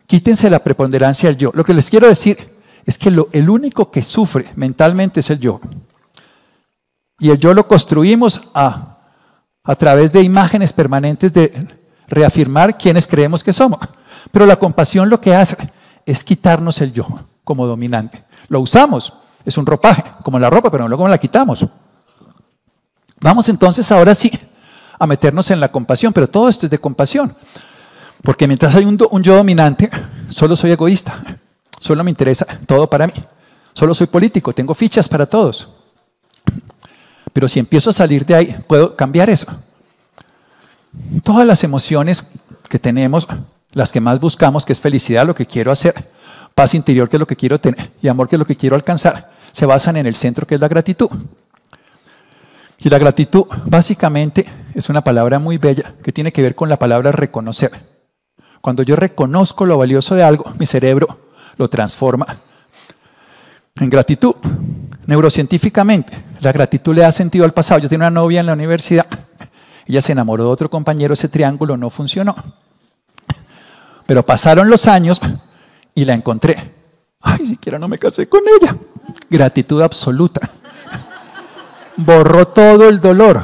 Quítense la preponderancia del yo. Lo que les quiero decir es que el único que sufre mentalmente es el yo. Y el yo lo construimos a través de imágenes permanentes de reafirmar quiénes creemos que somos. Pero la compasión lo que hace es quitarnos el yo como dominante. Lo usamos, es un ropaje, como la ropa, pero luego la quitamos. Vamos entonces ahora sí a meternos en la compasión, pero todo esto es de compasión. Porque mientras hay un yo dominante, solo soy egoísta, solo me interesa todo para mí, solo soy político, tengo fichas para todos. Pero si empiezo a salir de ahí, puedo cambiar eso. Todas las emociones que tenemos, las que más buscamos, que es felicidad, lo que quiero hacer, paz interior, que es lo que quiero tener, y amor, que es lo que quiero alcanzar, se basan en el centro, que es la gratitud. Y la gratitud, básicamente, es una palabra muy bella que tiene que ver con la palabra reconocer. Cuando yo reconozco lo valioso de algo, mi cerebro lo transforma en gratitud. Neurocientíficamente, la gratitud le da sentido al pasado. Yo tenía una novia en la universidad, ella se enamoró de otro compañero, ese triángulo no funcionó. Pero pasaron los años y la encontré. Ay, siquiera no me casé con ella. Gratitud absoluta. Borró todo el dolor.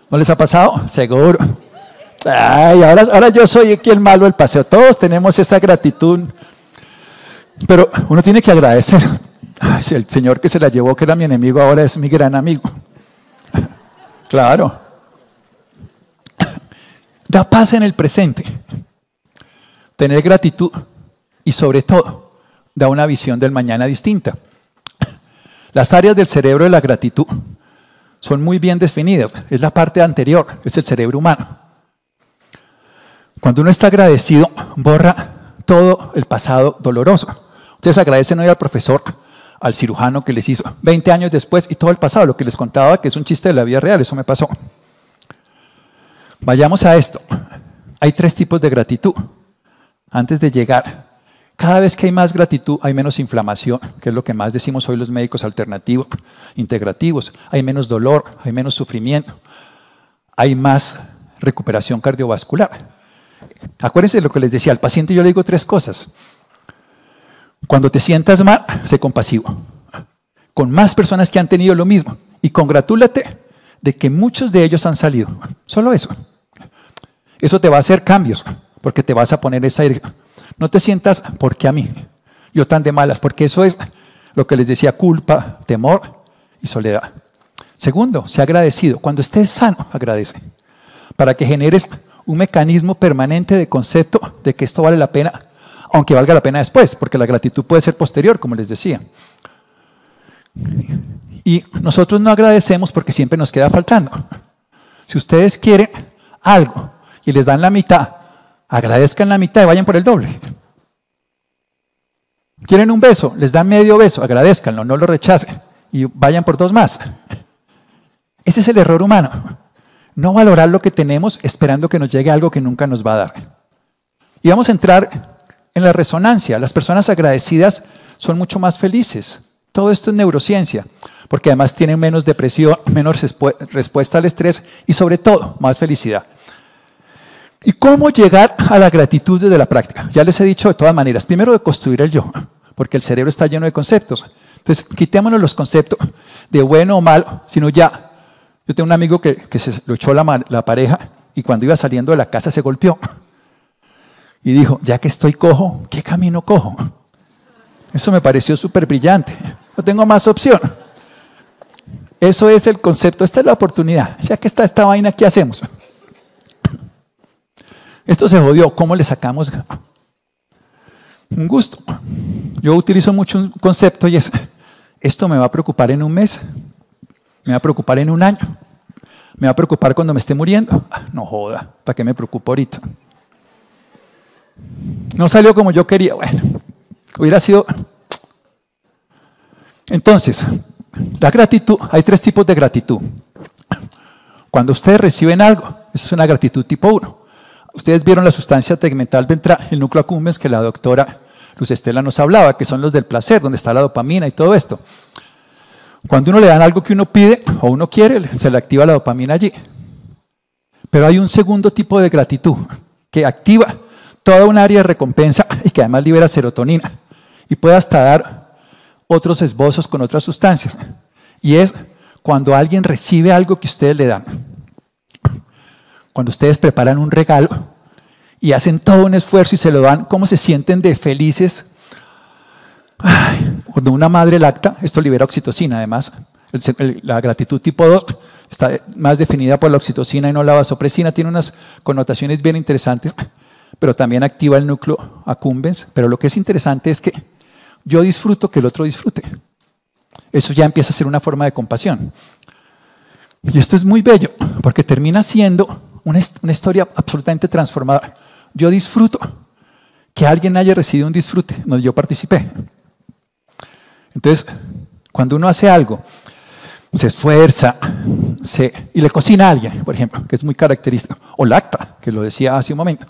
¿No les ha pasado? Seguro. Ay, ahora yo soy aquí el malo del paseo. Todos tenemos esa gratitud. Pero uno tiene que agradecer. Ay, si el señor que se la llevó, que era mi enemigo, ahora es mi gran amigo. Claro. Da paz en el presente. Tener gratitud y sobre todo, da una visión del mañana distinta. Las áreas del cerebro de la gratitud son muy bien definidas. Es la parte anterior, es el cerebro humano. Cuando uno está agradecido, borra todo el pasado doloroso. Ustedes agradecen hoy al profesor, al cirujano que les hizo 20 años después y todo el pasado, lo que les contaba que es un chiste de la vida real, eso me pasó. Vayamos a esto. Hay 3 tipos de gratitud. Antes de llegar, cada vez que hay más gratitud, hay menos inflamación, que es lo que más decimos hoy los médicos alternativos, integrativos. Hay menos dolor, hay menos sufrimiento, hay más recuperación cardiovascular. Acuérdense de lo que les decía, al paciente yo le digo 3 cosas. Cuando te sientas mal, sé compasivo. Con más personas que han tenido lo mismo. Y congratúlate de que muchos de ellos han salido. Solo eso. Eso te va a hacer cambios, porque te vas a poner esa dirección. No te sientas, ¿por qué a mí? Yo tan de malas, porque eso es lo que les decía, culpa, temor y soledad. Segundo, sé agradecido. Cuando estés sano, agradece. Para que generes un mecanismo permanente de concepto de que esto vale la pena, aunque valga la pena después, porque la gratitud puede ser posterior, como les decía. Y nosotros no agradecemos porque siempre nos queda faltando. Si ustedes quieren algo y les dan la mitad, agradezcan la mitad y vayan por el doble. ¿Quieren un beso? Les dan medio beso, agradezcanlo, no lo rechacen y vayan por 2 más. Ese es el error humano. No valorar lo que tenemos esperando que nos llegue algo que nunca nos va a dar. Y vamos a entrar en la resonancia. Las personas agradecidas son mucho más felices. Todo esto es neurociencia, porque además tienen menos depresión, menos respuesta al estrés y sobre todo más felicidad. ¿Y cómo llegar a la gratitud desde la práctica? Ya les he dicho de todas maneras. Primero, de construir el yo, porque el cerebro está lleno de conceptos. Entonces, quitémonos los conceptos de bueno o malo, sino ya. Yo tengo un amigo que se lo echó la pareja y cuando iba saliendo de la casa se golpeó. Y dijo, ya que estoy cojo, ¿qué camino cojo? Eso me pareció súper brillante. No tengo más opción. Eso es el concepto, esta es la oportunidad. Ya que está esta vaina, ¿qué hacemos? Esto se jodió, ¿cómo le sacamos? Un gusto. Yo utilizo mucho un concepto y es, esto me va a preocupar en un mes, me va a preocupar en un año, me va a preocupar cuando me esté muriendo. No joda, ¿para qué me preocupo ahorita? No salió como yo quería, bueno, hubiera sido... Entonces, la gratitud, hay 3 tipos de gratitud. Cuando ustedes reciben algo, esa es una gratitud tipo 1. Ustedes vieron la sustancia tegmental ventral, el núcleo accumbens, que la doctora Luz Estela nos hablaba, que son los del placer, donde está la dopamina y todo esto. Cuando uno le dan algo que uno pide o uno quiere, se le activa la dopamina allí. Pero hay un segundo tipo de gratitud que activa toda un área de recompensa y que además libera serotonina y puede hasta dar otros esbozos con otras sustancias. Y es cuando alguien recibe algo que ustedes le dan. Cuando ustedes preparan un regalo y hacen todo un esfuerzo y se lo dan, ¿cómo se sienten de felices? Ay, cuando una madre lacta, esto libera oxitocina además. La gratitud tipo 2 está más definida por la oxitocina y no la vasopresina. Tiene unas connotaciones bien interesantes, pero también activa el núcleo accumbens. Pero lo que es interesante es que yo disfruto que el otro disfrute. Eso ya empieza a ser una forma de compasión. Y esto es muy bello, porque termina siendo una historia absolutamente transformadora. Yo disfruto que alguien haya recibido un disfrute donde yo participé. Entonces, cuando uno hace algo, se esfuerza y le cocina a alguien, por ejemplo, que es muy característico, o lacta, que lo decía hace un momento.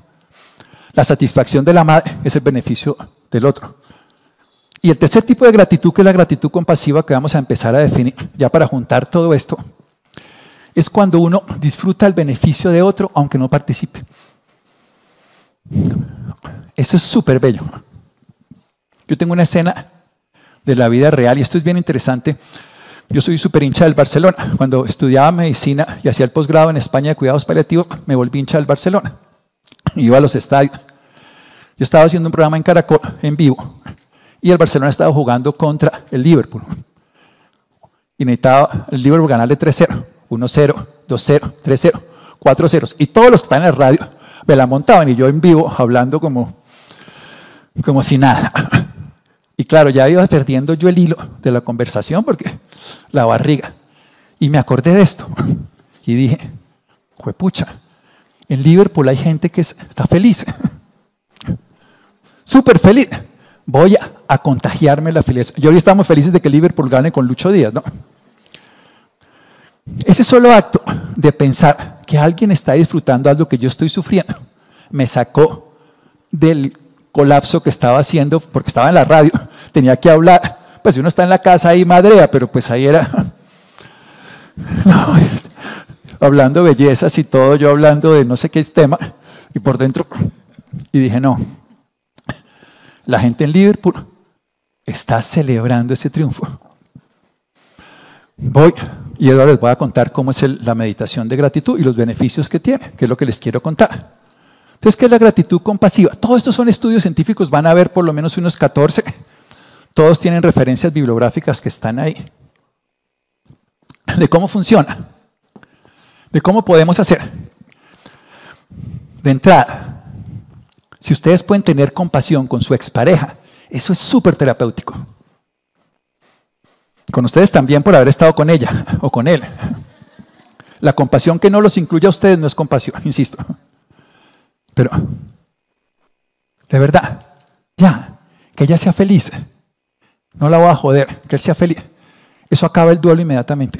La satisfacción de la madre es el beneficio del otro. Y el tercer tipo de gratitud, que es la gratitud compasiva, que vamos a empezar a definir ya para juntar todo esto, es cuando uno disfruta el beneficio de otro aunque no participe. Eso es súper bello. Yo tengo una escena de la vida real y esto es bien interesante. Yo soy súper hincha del Barcelona. Cuando estudiaba medicina y hacía el posgrado en España de cuidados paliativos, me volví hincha del Barcelona. Iba a los estadios. Yo estaba haciendo un programa en Caracol, en vivo, y el Barcelona estaba jugando contra el Liverpool. Y necesitaba el Liverpool ganarle 3-0, 1-0, 2-0, 3-0, 4-0. Y todos los que están en la radio me la montaban y yo en vivo hablando como si nada. Y claro, ya iba perdiendo yo el hilo de la conversación porque la barriga. Y me acordé de esto. Y dije, juepucha, en Liverpool hay gente que está feliz. Súper feliz. Voy a contagiarme la felicidad. Y hoy estamos felices de que Liverpool gane con Lucho Díaz, ¿no? Ese solo acto de pensar que alguien está disfrutando algo que yo estoy sufriendo me sacó del colapso que estaba haciendo, porque estaba en la radio, tenía que hablar, pues si uno está en la casa ahí madrea, pero pues ahí era no, hablando bellezas y todo, yo hablando de no sé qué tema, y por dentro, y dije no, la gente en Liverpool está celebrando ese triunfo. Voy, y ahora les voy a contar cómo es la meditación de gratitud y los beneficios que tiene, que es lo que les quiero contar. Entonces, ¿qué es la gratitud compasiva? Todos estos son estudios científicos, van a ver por lo menos unos 14. Todos tienen referencias bibliográficas que están ahí. De cómo funciona, de cómo podemos hacer. De entrada, si ustedes pueden tener compasión con su expareja, eso es súper terapéutico. Con ustedes también por haber estado con ella o con él. La compasión que no los incluye a ustedes no es compasión, insisto. Pero, de verdad, ya, que ella sea feliz. No la voy a joder, que él sea feliz. Eso acaba el duelo inmediatamente.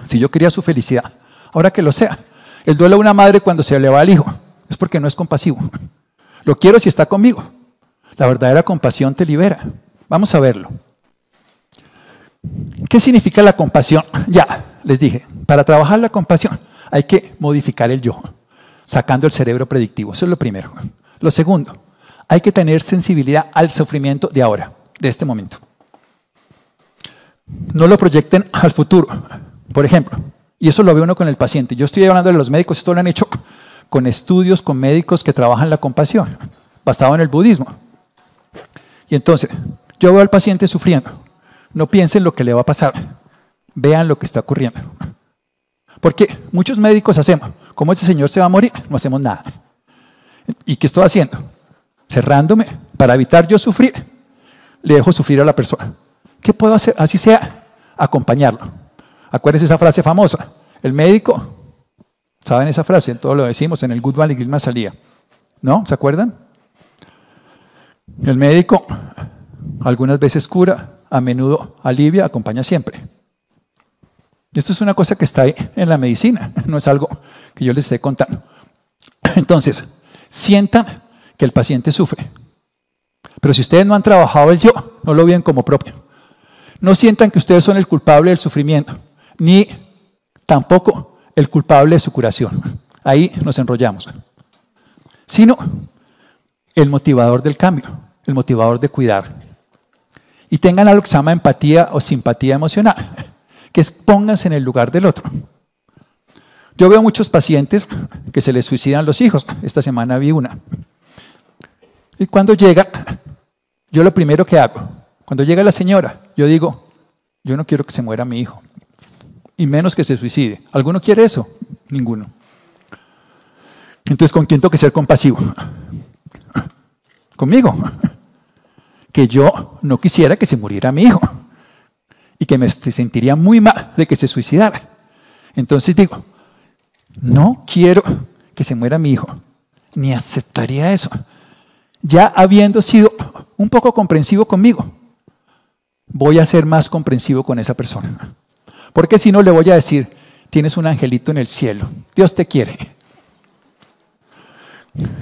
Si yo quería su felicidad, ahora que lo sea. El duelo de una madre cuando se le va al hijo es porque no es compasivo. Lo quiero si está conmigo. La verdadera compasión te libera. Vamos a verlo. ¿Qué significa la compasión? Ya, les dije, para trabajar la compasión hay que modificar el yo, sacando el cerebro predictivo. Eso es lo primero. Lo segundo, hay que tener sensibilidad al sufrimiento de ahora, de este momento. No lo proyecten al futuro. Por ejemplo, y eso lo ve uno con el paciente. Yo estoy hablando de los médicos, esto lo han hecho con estudios, con médicos que trabajan la compasión, basado en el budismo. Y entonces, yo veo al paciente sufriendo. No piensen lo que le va a pasar. Vean lo que está ocurriendo. Porque muchos médicos hacemos, como este señor se va a morir, no hacemos nada. ¿Y qué estoy haciendo? Cerrándome para evitar yo sufrir. Le dejo sufrir a la persona. ¿Qué puedo hacer? Así sea, acompañarlo. Acuérdense esa frase famosa. El médico, ¿saben esa frase? Todo lo decimos en el Good Valley Grill salía. ¿No? ¿Se acuerdan? El médico algunas veces cura, a menudo alivia, acompaña siempre. Esto es una cosa que está ahí en la medicina, no es algo que yo les esté contando. Entonces, sientan que el paciente sufre. Pero si ustedes no han trabajado el yo, no lo ven como propio. No sientan que ustedes son el culpable del sufrimiento, ni tampoco el culpable de su curación. Ahí nos enrollamos. Sino el motivador del cambio, el motivador de cuidar. Y tengan algo que se llama empatía o simpatía emocional, que es pónganse en el lugar del otro. Yo veo muchos pacientes que se les suicidan los hijos. Esta semana vi una. Y cuando llega, yo lo primero que hago, cuando llega la señora, yo digo, yo no quiero que se muera mi hijo, y menos que se suicide. ¿Alguno quiere eso? Ninguno. Entonces, ¿con quién tengo que ser compasivo? Conmigo. Que yo no quisiera que se muriera mi hijo y que me sentiría muy mal de que se suicidara. Entonces digo, no quiero que se muera mi hijo, ni aceptaría eso. Ya habiendo sido un poco comprensivo conmigo, voy a ser más comprensivo con esa persona. Porque si no le voy a decir, tienes un angelito en el cielo, Dios te quiere.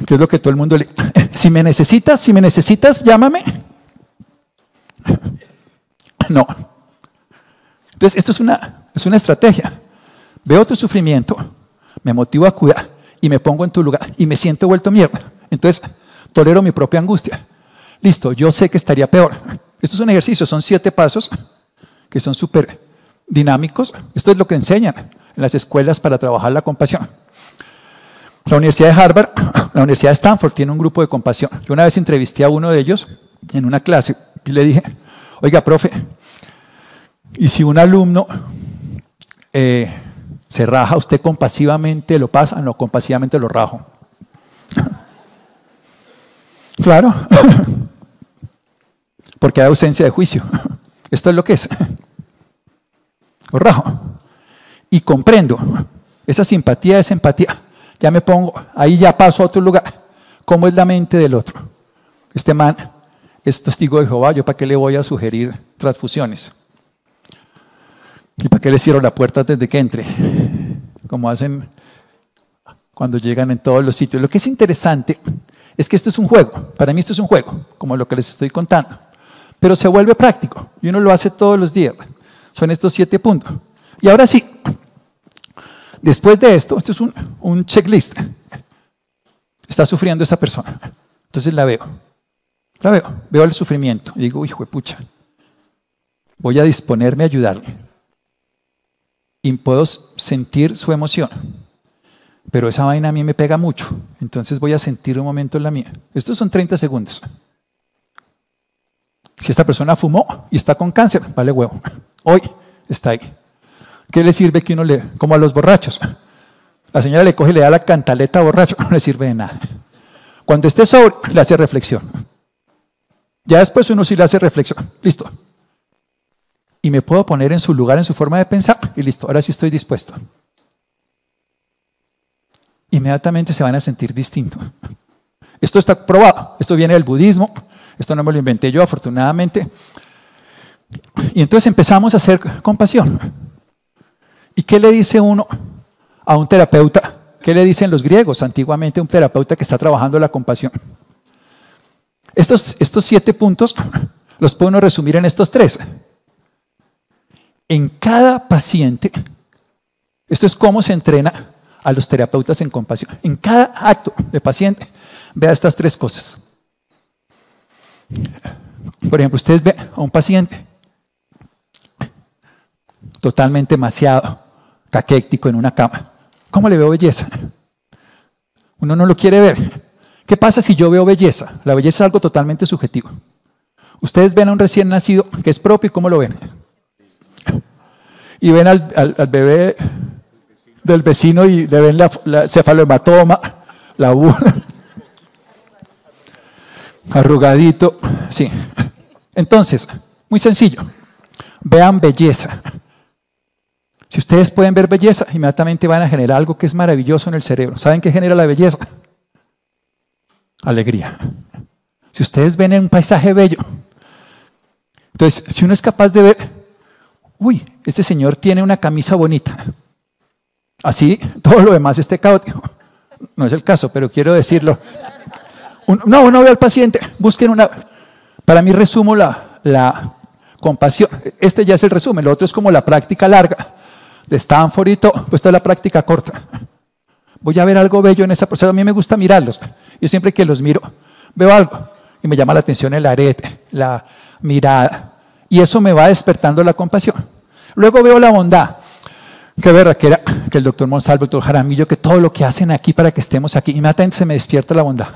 ¿Qué es lo que todo el mundo le... Si me necesitas, llámame. No. Entonces, esto es una estrategia. Veo tu sufrimiento, me motivo a cuidar y me pongo en tu lugar y me siento vuelto mierda. Entonces, tolero mi propia angustia. Listo, yo sé que estaría peor. Esto es un ejercicio, son 7 pasos que son súper dinámicos. Esto es lo que enseñan en las escuelas para trabajar la compasión. La Universidad de Harvard, la Universidad de Stanford tiene un grupo de compasión. Yo una vez entrevisté a uno de ellos en una clase y le dije, oiga, profe, ¿y si un alumno se raja, usted compasivamente lo pasa? No, compasivamente lo rajo. Claro, porque hay ausencia de juicio. Esto es lo que es. Lo rajo. Y comprendo. Esa simpatía es empatía. Ya me pongo, ahí ya paso a otro lugar. ¿Cómo es la mente del otro? Este man es testigo de Jehová, ¿yo para qué le voy a sugerir transfusiones? ¿Y para qué le cierro la puerta desde que entre? Como hacen cuando llegan en todos los sitios. Lo que es interesante es que esto es un juego. Para mí esto es un juego, como lo que les estoy contando. Pero se vuelve práctico y uno lo hace todos los días. Son estos 7 puntos. Y ahora sí, después de esto es un checklist. Está sufriendo esa persona. Entonces la veo. Veo el sufrimiento. Y digo, hijo de pucha, voy a disponerme a ayudarle. Y puedo sentir su emoción. Pero esa vaina a mí me pega mucho. Entonces voy a sentir un momento en la mía. Estos son 30 segundos. Si esta persona fumó y está con cáncer, vale huevo. Hoy está ahí. ¿Qué le sirve que uno le, como a los borrachos? La señora le coge y le da la cantaleta borracho, no le sirve de nada. Cuando esté sobrio, le hace reflexión. Ya después uno sí le hace reflexión. Listo. Y me puedo poner en su lugar, en su forma de pensar, y listo, ahora sí estoy dispuesto. Inmediatamente se van a sentir distintos. Esto está probado, esto viene del budismo, esto no me lo inventé yo, afortunadamente. Y entonces empezamos a hacer compasión. ¿Y qué le dice uno a un terapeuta? ¿Qué le dicen los griegos antiguamente a un terapeuta que está trabajando la compasión? Estos 7 puntos los puede uno resumir en estos 3. En cada paciente, esto es cómo se entrena a los terapeutas en compasión. En cada acto de paciente, vea estas 3 cosas. Por ejemplo, ustedes ven a un paciente totalmente demasiado caquético en una cama. ¿Cómo le veo belleza? Uno no lo quiere ver. ¿Qué pasa si yo veo belleza? La belleza es algo totalmente subjetivo. Ustedes ven a un recién nacido que es propio, ¿cómo lo ven? Y ven al bebé del vecino y le ven la cefalohematoma, la bula, arrugadito, sí. Entonces, muy sencillo, vean belleza. Si ustedes pueden ver belleza, inmediatamente van a generar algo que es maravilloso en el cerebro. ¿Saben qué genera la belleza? Alegría. Si ustedes ven un paisaje bello, entonces, si uno es capaz de ver, uy, este señor tiene una camisa bonita, así todo lo demás esté caótico. No es el caso, pero quiero decirlo. Uno ve al paciente, busquen una. Para mí resumo la compasión. Este ya es el resumen, lo otro es como la práctica larga de Stanford y todo, pues esta es la práctica corta. Voy a ver algo bello en esa persona. A mí me gusta mirarlos. Yo siempre que los miro, veo algo y me llama la atención el arete, la mirada. Y eso me va despertando la compasión. Luego veo la bondad. Qué verdad que era que el doctor Monsalvo, el doctor Jaramillo, que todo lo que hacen aquí para que estemos aquí, inmediatamente se me despierta la bondad.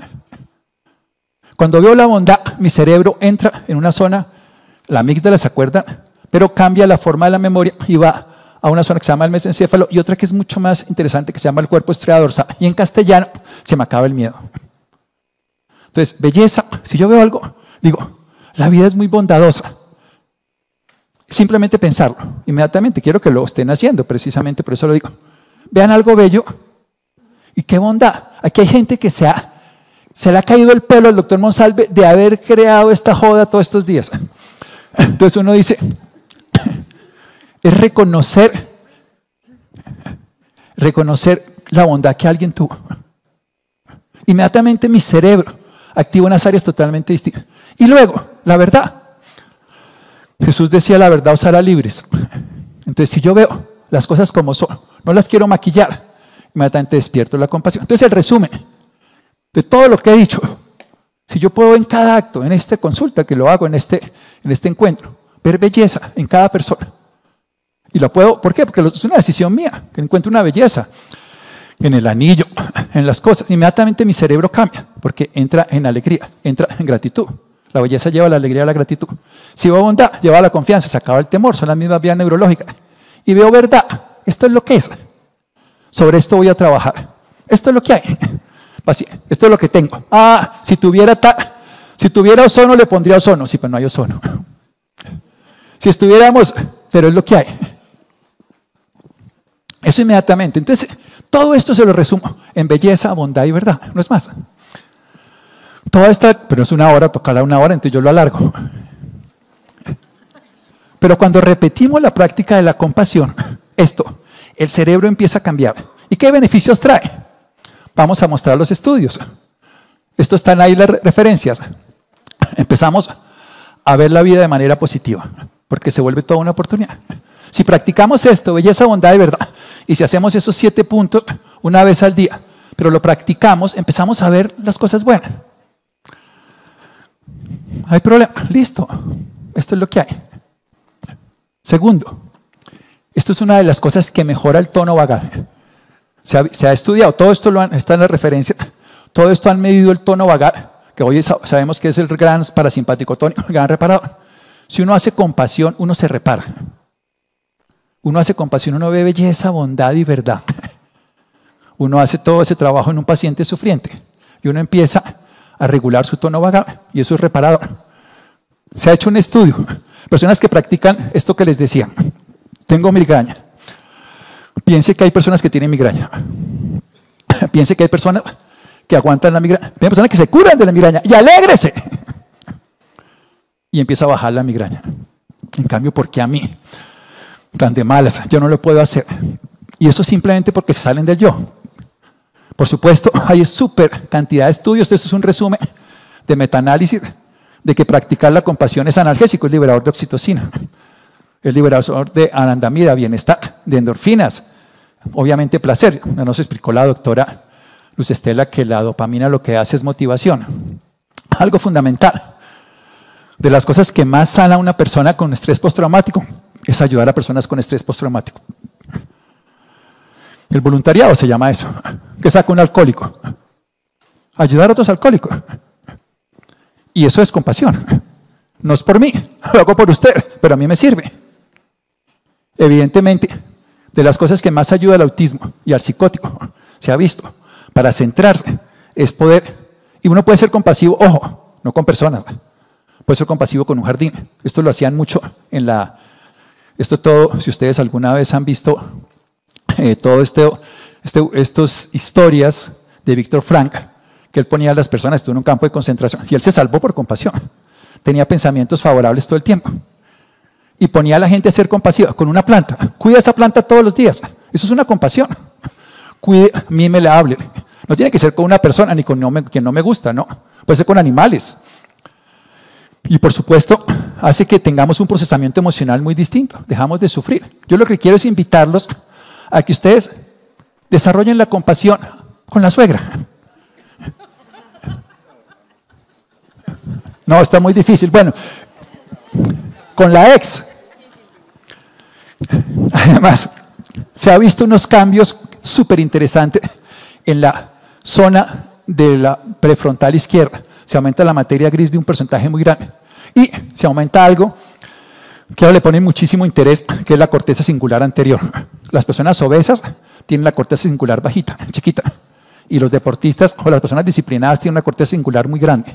Cuando veo la bondad, mi cerebro entra en una zona, la amígdala, ¿se acuerdan? Pero cambia la forma de la memoria y va a una zona que se llama el mesencéfalo y otra que es mucho más interesante que se llama el cuerpo estriado dorsal. Y en castellano se me acaba el miedo. Entonces, belleza, si yo veo algo, digo, la vida es muy bondadosa. Simplemente pensarlo, inmediatamente, quiero que lo estén haciendo, precisamente por eso lo digo. Vean algo bello y qué bondad. Aquí hay gente que se le ha caído el pelo al doctor Monsalve de haber creado esta joda todos estos días. Entonces uno dice, es reconocer la bondad que alguien tuvo. Inmediatamente mi cerebro activa unas áreas totalmente distintas. Y luego, la verdad, Jesús decía, la verdad os hará libres. Entonces, si yo veo las cosas como son, no las quiero maquillar, inmediatamente despierto la compasión. Entonces, el resumen de todo lo que he dicho, si yo puedo en cada acto, en esta consulta que lo hago, en este encuentro, ver belleza en cada persona, y lo puedo, ¿por qué? Porque es una decisión mía, que encuentro una belleza en el anillo, en las cosas, inmediatamente mi cerebro cambia, porque entra en alegría, entra en gratitud. La belleza lleva la alegría a la gratitud. Si veo bondad, lleva la confianza, se acaba el temor, son las mismas vías neurológicas. Y veo verdad, esto es lo que es. Sobre esto voy a trabajar. Esto es lo que hay. Así, esto es lo que tengo. Si tuviera ozono, le pondría ozono. Sí, pero no hay ozono. Si estuviéramos, pero es lo que hay. Eso inmediatamente. Entonces, todo esto se lo resumo en belleza, bondad y verdad. No es más. Toda esta, pero es una hora, tocará una hora, entonces yo lo alargo. Pero cuando repetimos la práctica de la compasión, el cerebro empieza a cambiar. ¿Y qué beneficios trae? Vamos a mostrar los estudios. Esto están ahí las referencias. Empezamos a ver la vida de manera positiva, porque se vuelve toda una oportunidad. Si practicamos esto, belleza, bondad y verdad, y si hacemos esos 7 puntos una vez al día, pero lo practicamos, empezamos a ver las cosas buenas. ¿Hay problema? Listo. Esto es lo que hay. Segundo, esto es una de las cosas que mejora el tono vagal. Se ha estudiado, todo esto está en la referencia, todo esto han medido el tono vagal, que hoy sabemos que es el gran parasimpático tónico, el gran reparador. Si uno hace compasión, uno se repara. Uno hace compasión, uno ve belleza, bondad y verdad. Uno hace todo ese trabajo en un paciente sufriente y uno empieza a regular su tono vagal y eso es reparador. Se ha hecho un estudio, personas que practican esto que les decía, tengo migraña, piense que hay personas que tienen migraña, piense que hay personas que aguantan la migraña, hay personas que se curan de la migraña y alégrese y empieza a bajar la migraña. En cambio, ¿por qué a mí? Tan de malas, yo no lo puedo hacer. Y eso simplemente porque se salen del yo. Por supuesto, hay súper cantidad de estudios, esto es un resumen de metaanálisis, de que practicar la compasión es analgésico, es liberador de oxitocina, es liberador de anandamida, bienestar, de endorfinas, obviamente placer. Nos explicó la doctora Luz Estela que la dopamina lo que hace es motivación. Algo fundamental, de las cosas que más sana a una persona con estrés postraumático, es ayudar a personas con estrés postraumático. El voluntariado se llama eso. ¿Qué saca un alcohólico? Ayudar a otros alcohólicos. Y eso es compasión. No es por mí, lo hago por usted, pero a mí me sirve. Evidentemente, de las cosas que más ayuda al autismo y al psicótico, se ha visto, para centrarse, es poder, y uno puede ser compasivo, ojo, no con personas, puede ser compasivo con un jardín. Esto lo hacían mucho esto todo, si ustedes alguna vez han visto todo estas historias de Víctor Frank, que él ponía a las personas, estuvo en un campo de concentración, y él se salvó por compasión. Tenía pensamientos favorables todo el tiempo. Y ponía a la gente a ser compasiva con una planta. Cuida esa planta todos los días. Eso es una compasión. Cuide, mímele, hable. No tiene que ser con una persona ni con quien no me gusta, no. Puede ser con animales. Y por supuesto, hace que tengamos un procesamiento emocional muy distinto. Dejamos de sufrir. Yo lo que quiero es invitarlos a que ustedes desarrollen la compasión con la suegra. No, está muy difícil. Bueno, con la ex. Además, se ha visto unos cambios súper interesantes en la zona de la prefrontal izquierda. Se aumenta la materia gris de un porcentaje muy grande. Y se aumenta algo que ahora le ponen muchísimo interés, que es la corteza cingular anterior. Las personas obesas tienen la corteza cingular bajita, chiquita. Y los deportistas o las personas disciplinadas tienen una corteza cingular muy grande.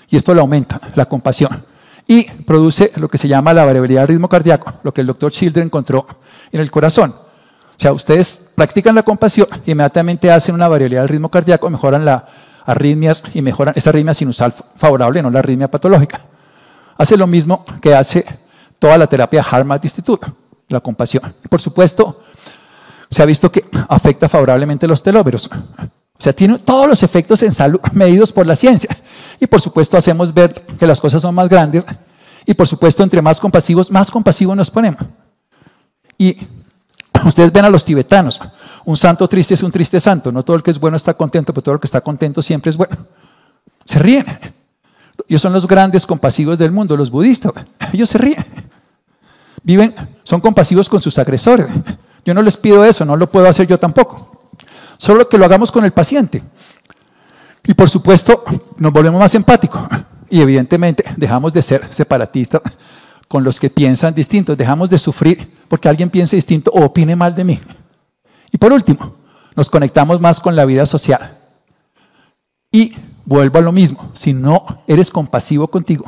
Y esto lo aumenta, la compasión. Y produce lo que se llama la variabilidad del ritmo cardíaco, lo que el doctor Children encontró en el corazón. O sea, ustedes practican la compasión y inmediatamente hacen una variabilidad del ritmo cardíaco, mejoran las arritmias y mejoran esa arritmia sinusal favorable, no la arritmia patológica. Hace lo mismo que hace toda la terapia HeartMath Institute, la compasión. Por supuesto, se ha visto que afecta favorablemente los telómeros. O sea, tiene todos los efectos en salud medidos por la ciencia. Y por supuesto hacemos ver que las cosas son más grandes Y por supuesto, entre más compasivos nos ponemos. Y ustedes ven a los tibetanos. Un santo triste es un triste santo. No todo el que es bueno está contento, pero todo el que está contento siempre es bueno. Se ríen. Ellos son los grandes compasivos del mundo, los budistas. Ellos se ríen. Son compasivos con sus agresores. Yo no les pido eso, no lo puedo hacer yo tampoco. Solo que lo hagamos con el paciente. Y por supuesto, nos volvemos más empáticos. Y evidentemente dejamos de ser separatistas con los que piensan distintos. Dejamos de sufrir porque alguien piense distinto o opine mal de mí. Y por último, nos conectamos más con la vida social. Y vuelvo a lo mismo, si no eres compasivo contigo.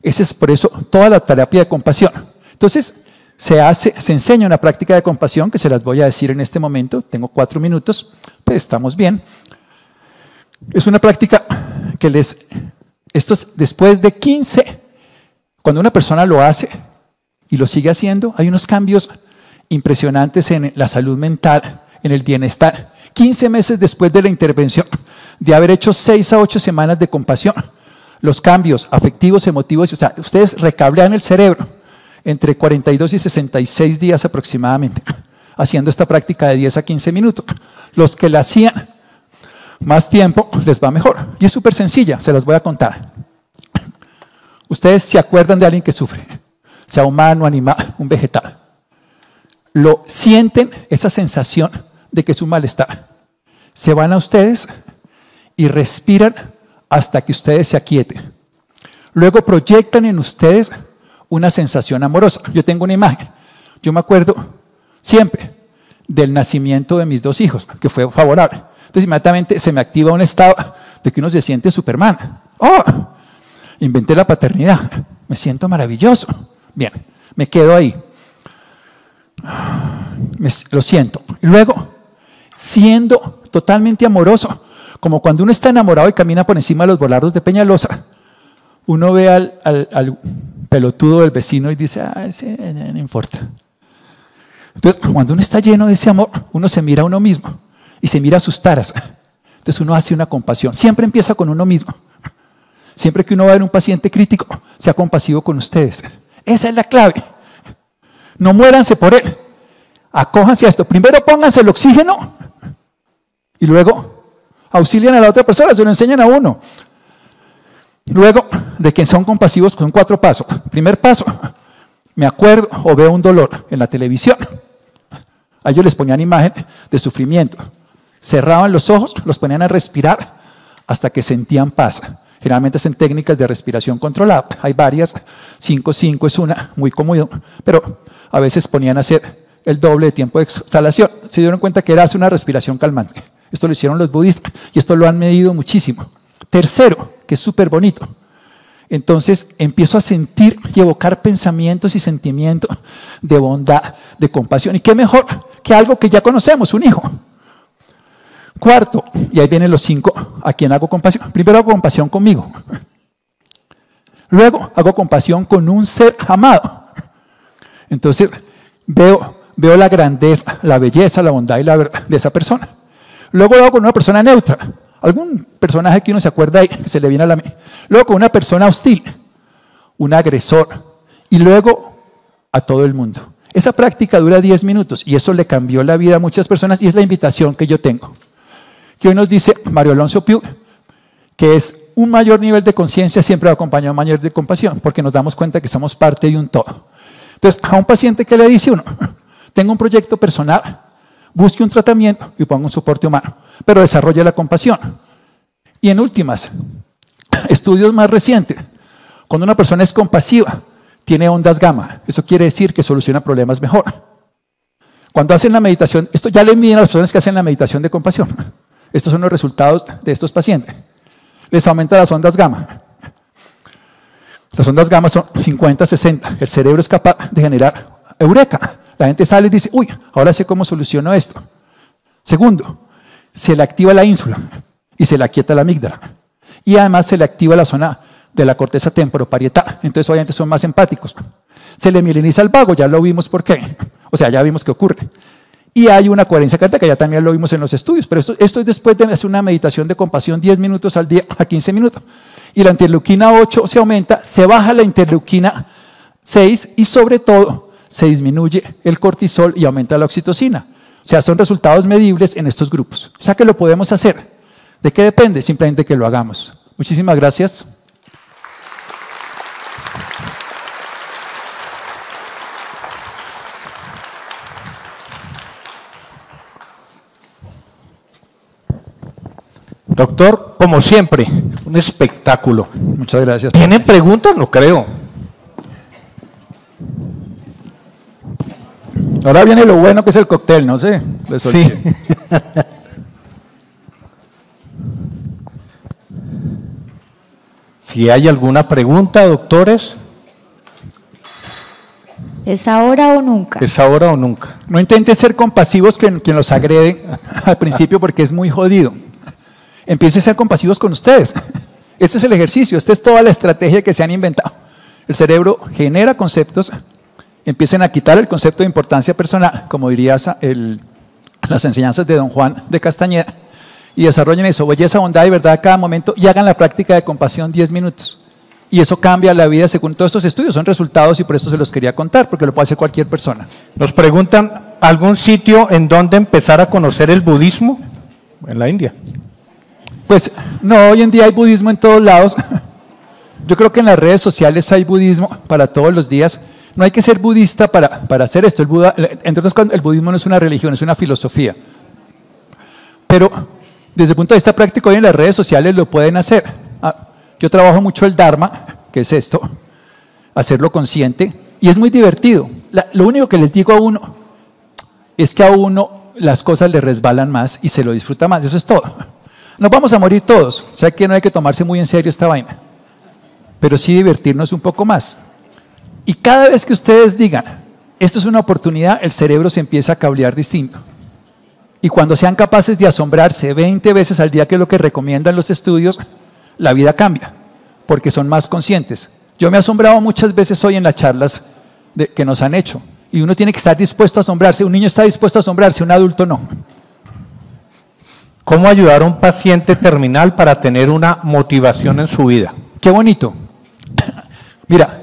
Esa es por eso toda la terapia de compasión. Entonces, se enseña una práctica de compasión que se las voy a decir en este momento. Tengo 4 minutos, pues estamos bien. Es una práctica que esto es después de 15, cuando una persona lo hace y lo sigue haciendo, hay unos cambios impresionantes en la salud mental, en el bienestar. 15 meses después de la intervención, de haber hecho 6 a 8 semanas de compasión, los cambios afectivos, emotivos, o sea, ustedes recablean el cerebro entre 42 y 66 días aproximadamente, haciendo esta práctica de 10 a 15 minutos. Los que la hacían más tiempo les va mejor. Y es súper sencilla, se las voy a contar. Ustedes se acuerdan de alguien que sufre, sea humano, animal, un vegetal. Lo sienten, esa sensación de que es un malestar. Se van a ustedes y respiran hasta que ustedes se aquieten. Luego proyectan en ustedes una sensación amorosa. Yo tengo una imagen. Yo me acuerdo siempre del nacimiento de mis 2 hijos, que fue favorable. Entonces inmediatamente se me activa un estado de que uno se siente Superman. ¡Oh! Inventé la paternidad. Me siento maravilloso. Bien, me quedo ahí. Lo siento. Y luego, siendo totalmente amoroso, como cuando uno está enamorado y camina por encima de los volardos de Peñalosa, uno ve al pelotudo del vecino y dice, ese no importa. Entonces, cuando uno está lleno de ese amor, uno se mira a uno mismo y se mira a sus taras. Entonces uno hace una compasión. Siempre empieza con uno mismo. Siempre que uno va a ver un paciente crítico, sea compasivo con ustedes. Esa es la clave. No muéranse por él. Acójanse a esto. Primero pónganse el oxígeno y luego auxilian a la otra persona, se lo enseñan a uno. Luego de que son compasivos con 4 pasos. Primer paso, me acuerdo o veo un dolor en la televisión. A ellos les ponían imagen de sufrimiento. Cerraban los ojos, los ponían a respirar hasta que sentían paz. Generalmente hacen técnicas de respiración controlada. Hay varias, 5-5 es una, muy cómodo, pero a veces ponían a hacer el doble de tiempo de exhalación. Se dieron cuenta que era hacer una respiración calmante. Esto lo hicieron los budistas y esto lo han medido muchísimo. Tercero, que es súper bonito. Entonces empiezo a sentir y evocar pensamientos y sentimientos de bondad, de compasión. ¿Y qué mejor que algo que ya conocemos, un hijo? Cuarto, y ahí vienen los 5 a quien hago compasión. Primero hago compasión conmigo. Luego hago compasión con un ser amado. Entonces veo la grandeza, la belleza, la bondad y la verdad de esa persona. Luego lo hago con una persona neutra. Algún personaje que uno se acuerda ahí, que se le viene a la mente. Luego con una persona hostil, un agresor. Y luego a todo el mundo. Esa práctica dura 10 minutos y eso le cambió la vida a muchas personas y es la invitación que yo tengo. Que hoy nos dice Mario Alonso Piu, que es un mayor nivel de conciencia siempre acompañado de un mayor de compasión, porque nos damos cuenta que somos parte de un todo. Entonces, a un paciente que le dice uno, tengo un proyecto personal, busque un tratamiento y ponga un soporte humano, pero desarrolle la compasión. Y en últimas, estudios más recientes, cuando una persona es compasiva, tiene ondas gamma, eso quiere decir que soluciona problemas mejor. Cuando hacen la meditación, esto ya le miden a las personas que hacen la meditación de compasión. Estos son los resultados de estos pacientes. Les aumenta las ondas gamma. Las ondas gamma son 50, 60. El cerebro es capaz de generar eureka. La gente sale y dice, uy, ahora sé cómo soluciono esto. Segundo, se le activa la ínsula y se le aquieta la amígdala. Y además se le activa la zona de la corteza temporoparietal. Entonces obviamente son más empáticos. Se le mieliniza el vago, ya lo vimos por qué. O sea, ya vimos qué ocurre. Y hay una coherencia cardíaca, ya también lo vimos en los estudios, pero esto es después de hacer una meditación de compasión 10 minutos al día a 15 minutos. y la interleuquina 8 se aumenta, se baja la interleuquina 6 y sobre todo se disminuye el cortisol y aumenta la oxitocina. O sea, son resultados medibles en estos grupos. O sea que lo podemos hacer. ¿De qué depende? Simplemente que lo hagamos. Muchísimas gracias. Doctor, como siempre, un espectáculo. Muchas gracias. ¿Tienen preguntas? No creo. Ahora viene lo bueno que es el cóctel, no sé. Sí. Si hay alguna pregunta, doctores. ¿Es ahora o nunca? ¿Es ahora o nunca? No intente ser compasivos con quien los agrede al principio porque es muy jodido. Empiecen a ser compasivos con ustedes. Este es el ejercicio, esta es toda la estrategia que se han inventado. El cerebro genera conceptos, empiecen a quitar el concepto de importancia personal, como diría las enseñanzas de don Juan de Castañeda, y desarrollen eso, belleza, bondad y verdad a cada momento, y hagan la práctica de compasión 10 minutos. Y eso cambia la vida según todos estos estudios, son resultados y por eso se los quería contar, porque lo puede hacer cualquier persona. Nos preguntan, ¿algún sitio en donde empezar a conocer el budismo? En la India. Pues no, hoy en día hay budismo en todos lados. Yo creo que en las redes sociales hay budismo para todos los días. No hay que ser budista para hacer esto. Entre otras cosas, el budismo no es una religión, es una filosofía. Pero desde el punto de vista práctico, hoy en las redes sociales lo pueden hacer. Yo trabajo mucho el Dharma, que es esto, hacerlo consciente, y es muy divertido. Lo único que les digo a uno es que a uno las cosas le resbalan más y se lo disfruta más. Eso es todo. Nos vamos a morir todos, o sea que no hay que tomarse muy en serio esta vaina, pero sí divertirnos un poco más. Y cada vez que ustedes digan, esto es una oportunidad, el cerebro se empieza a cablear distinto. Y cuando sean capaces de asombrarse 20 veces al día, que es lo que recomiendan los estudios, la vida cambia, porque son más conscientes. Yo me he asombrado muchas veces hoy en las charlas que nos han hecho, y uno tiene que estar dispuesto a asombrarse. Un niño está dispuesto a asombrarse, un adulto no. ¿Cómo ayudar a un paciente terminal para tener una motivación en su vida? Qué bonito. Mira,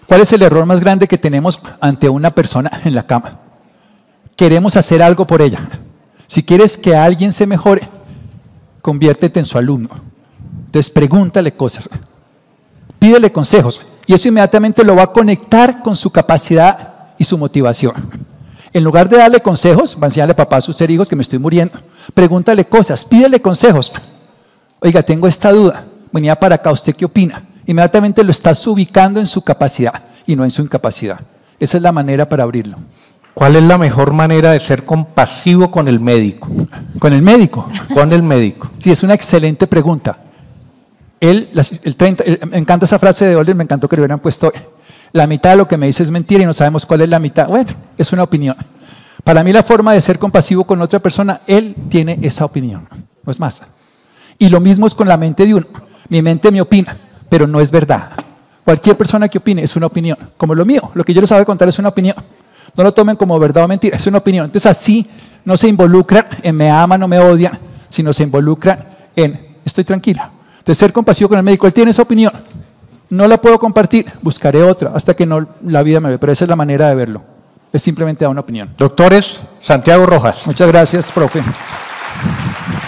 ¿cuál es el error más grande que tenemos ante una persona en la cama? Queremos hacer algo por ella. Si quieres que alguien se mejore, conviértete en su alumno. Entonces pregúntale cosas, pídele consejos, y eso inmediatamente lo va a conectar con su capacidad y su motivación. En lugar de darle consejos, va a enseñarle, papá, a sus hijos que me estoy muriendo. Pregúntale cosas, pídele consejos. Oiga, tengo esta duda, venía para acá, ¿usted qué opina? Inmediatamente lo estás ubicando en su capacidad y no en su incapacidad. Esa es la manera para abrirlo. ¿Cuál es la mejor manera de ser compasivo con el médico? ¿Con el médico? Con el médico. Sí, es una excelente pregunta. Me encanta esa frase de Older, me encantó que le hubieran puesto, la mitad de lo que me dice es mentira y no sabemos cuál es la mitad. Bueno, es una opinión. Para mí la forma de ser compasivo con otra persona, él tiene esa opinión, no es más. Y lo mismo es con la mente de uno. Mi mente me opina, pero no es verdad. Cualquier persona que opine es una opinión, como lo mío. Lo que yo les sabe contar es una opinión. No lo tomen como verdad o mentira, es una opinión. Entonces así no se involucran en me aman o me odian, sino se involucran en estoy tranquila. Entonces ser compasivo con el médico, él tiene esa opinión. No la puedo compartir, buscaré otra hasta que no la vida me ve, pero esa es la manera de verlo. Es simplemente dar una opinión. Doctores, Santiago Rojas. Muchas gracias, profe.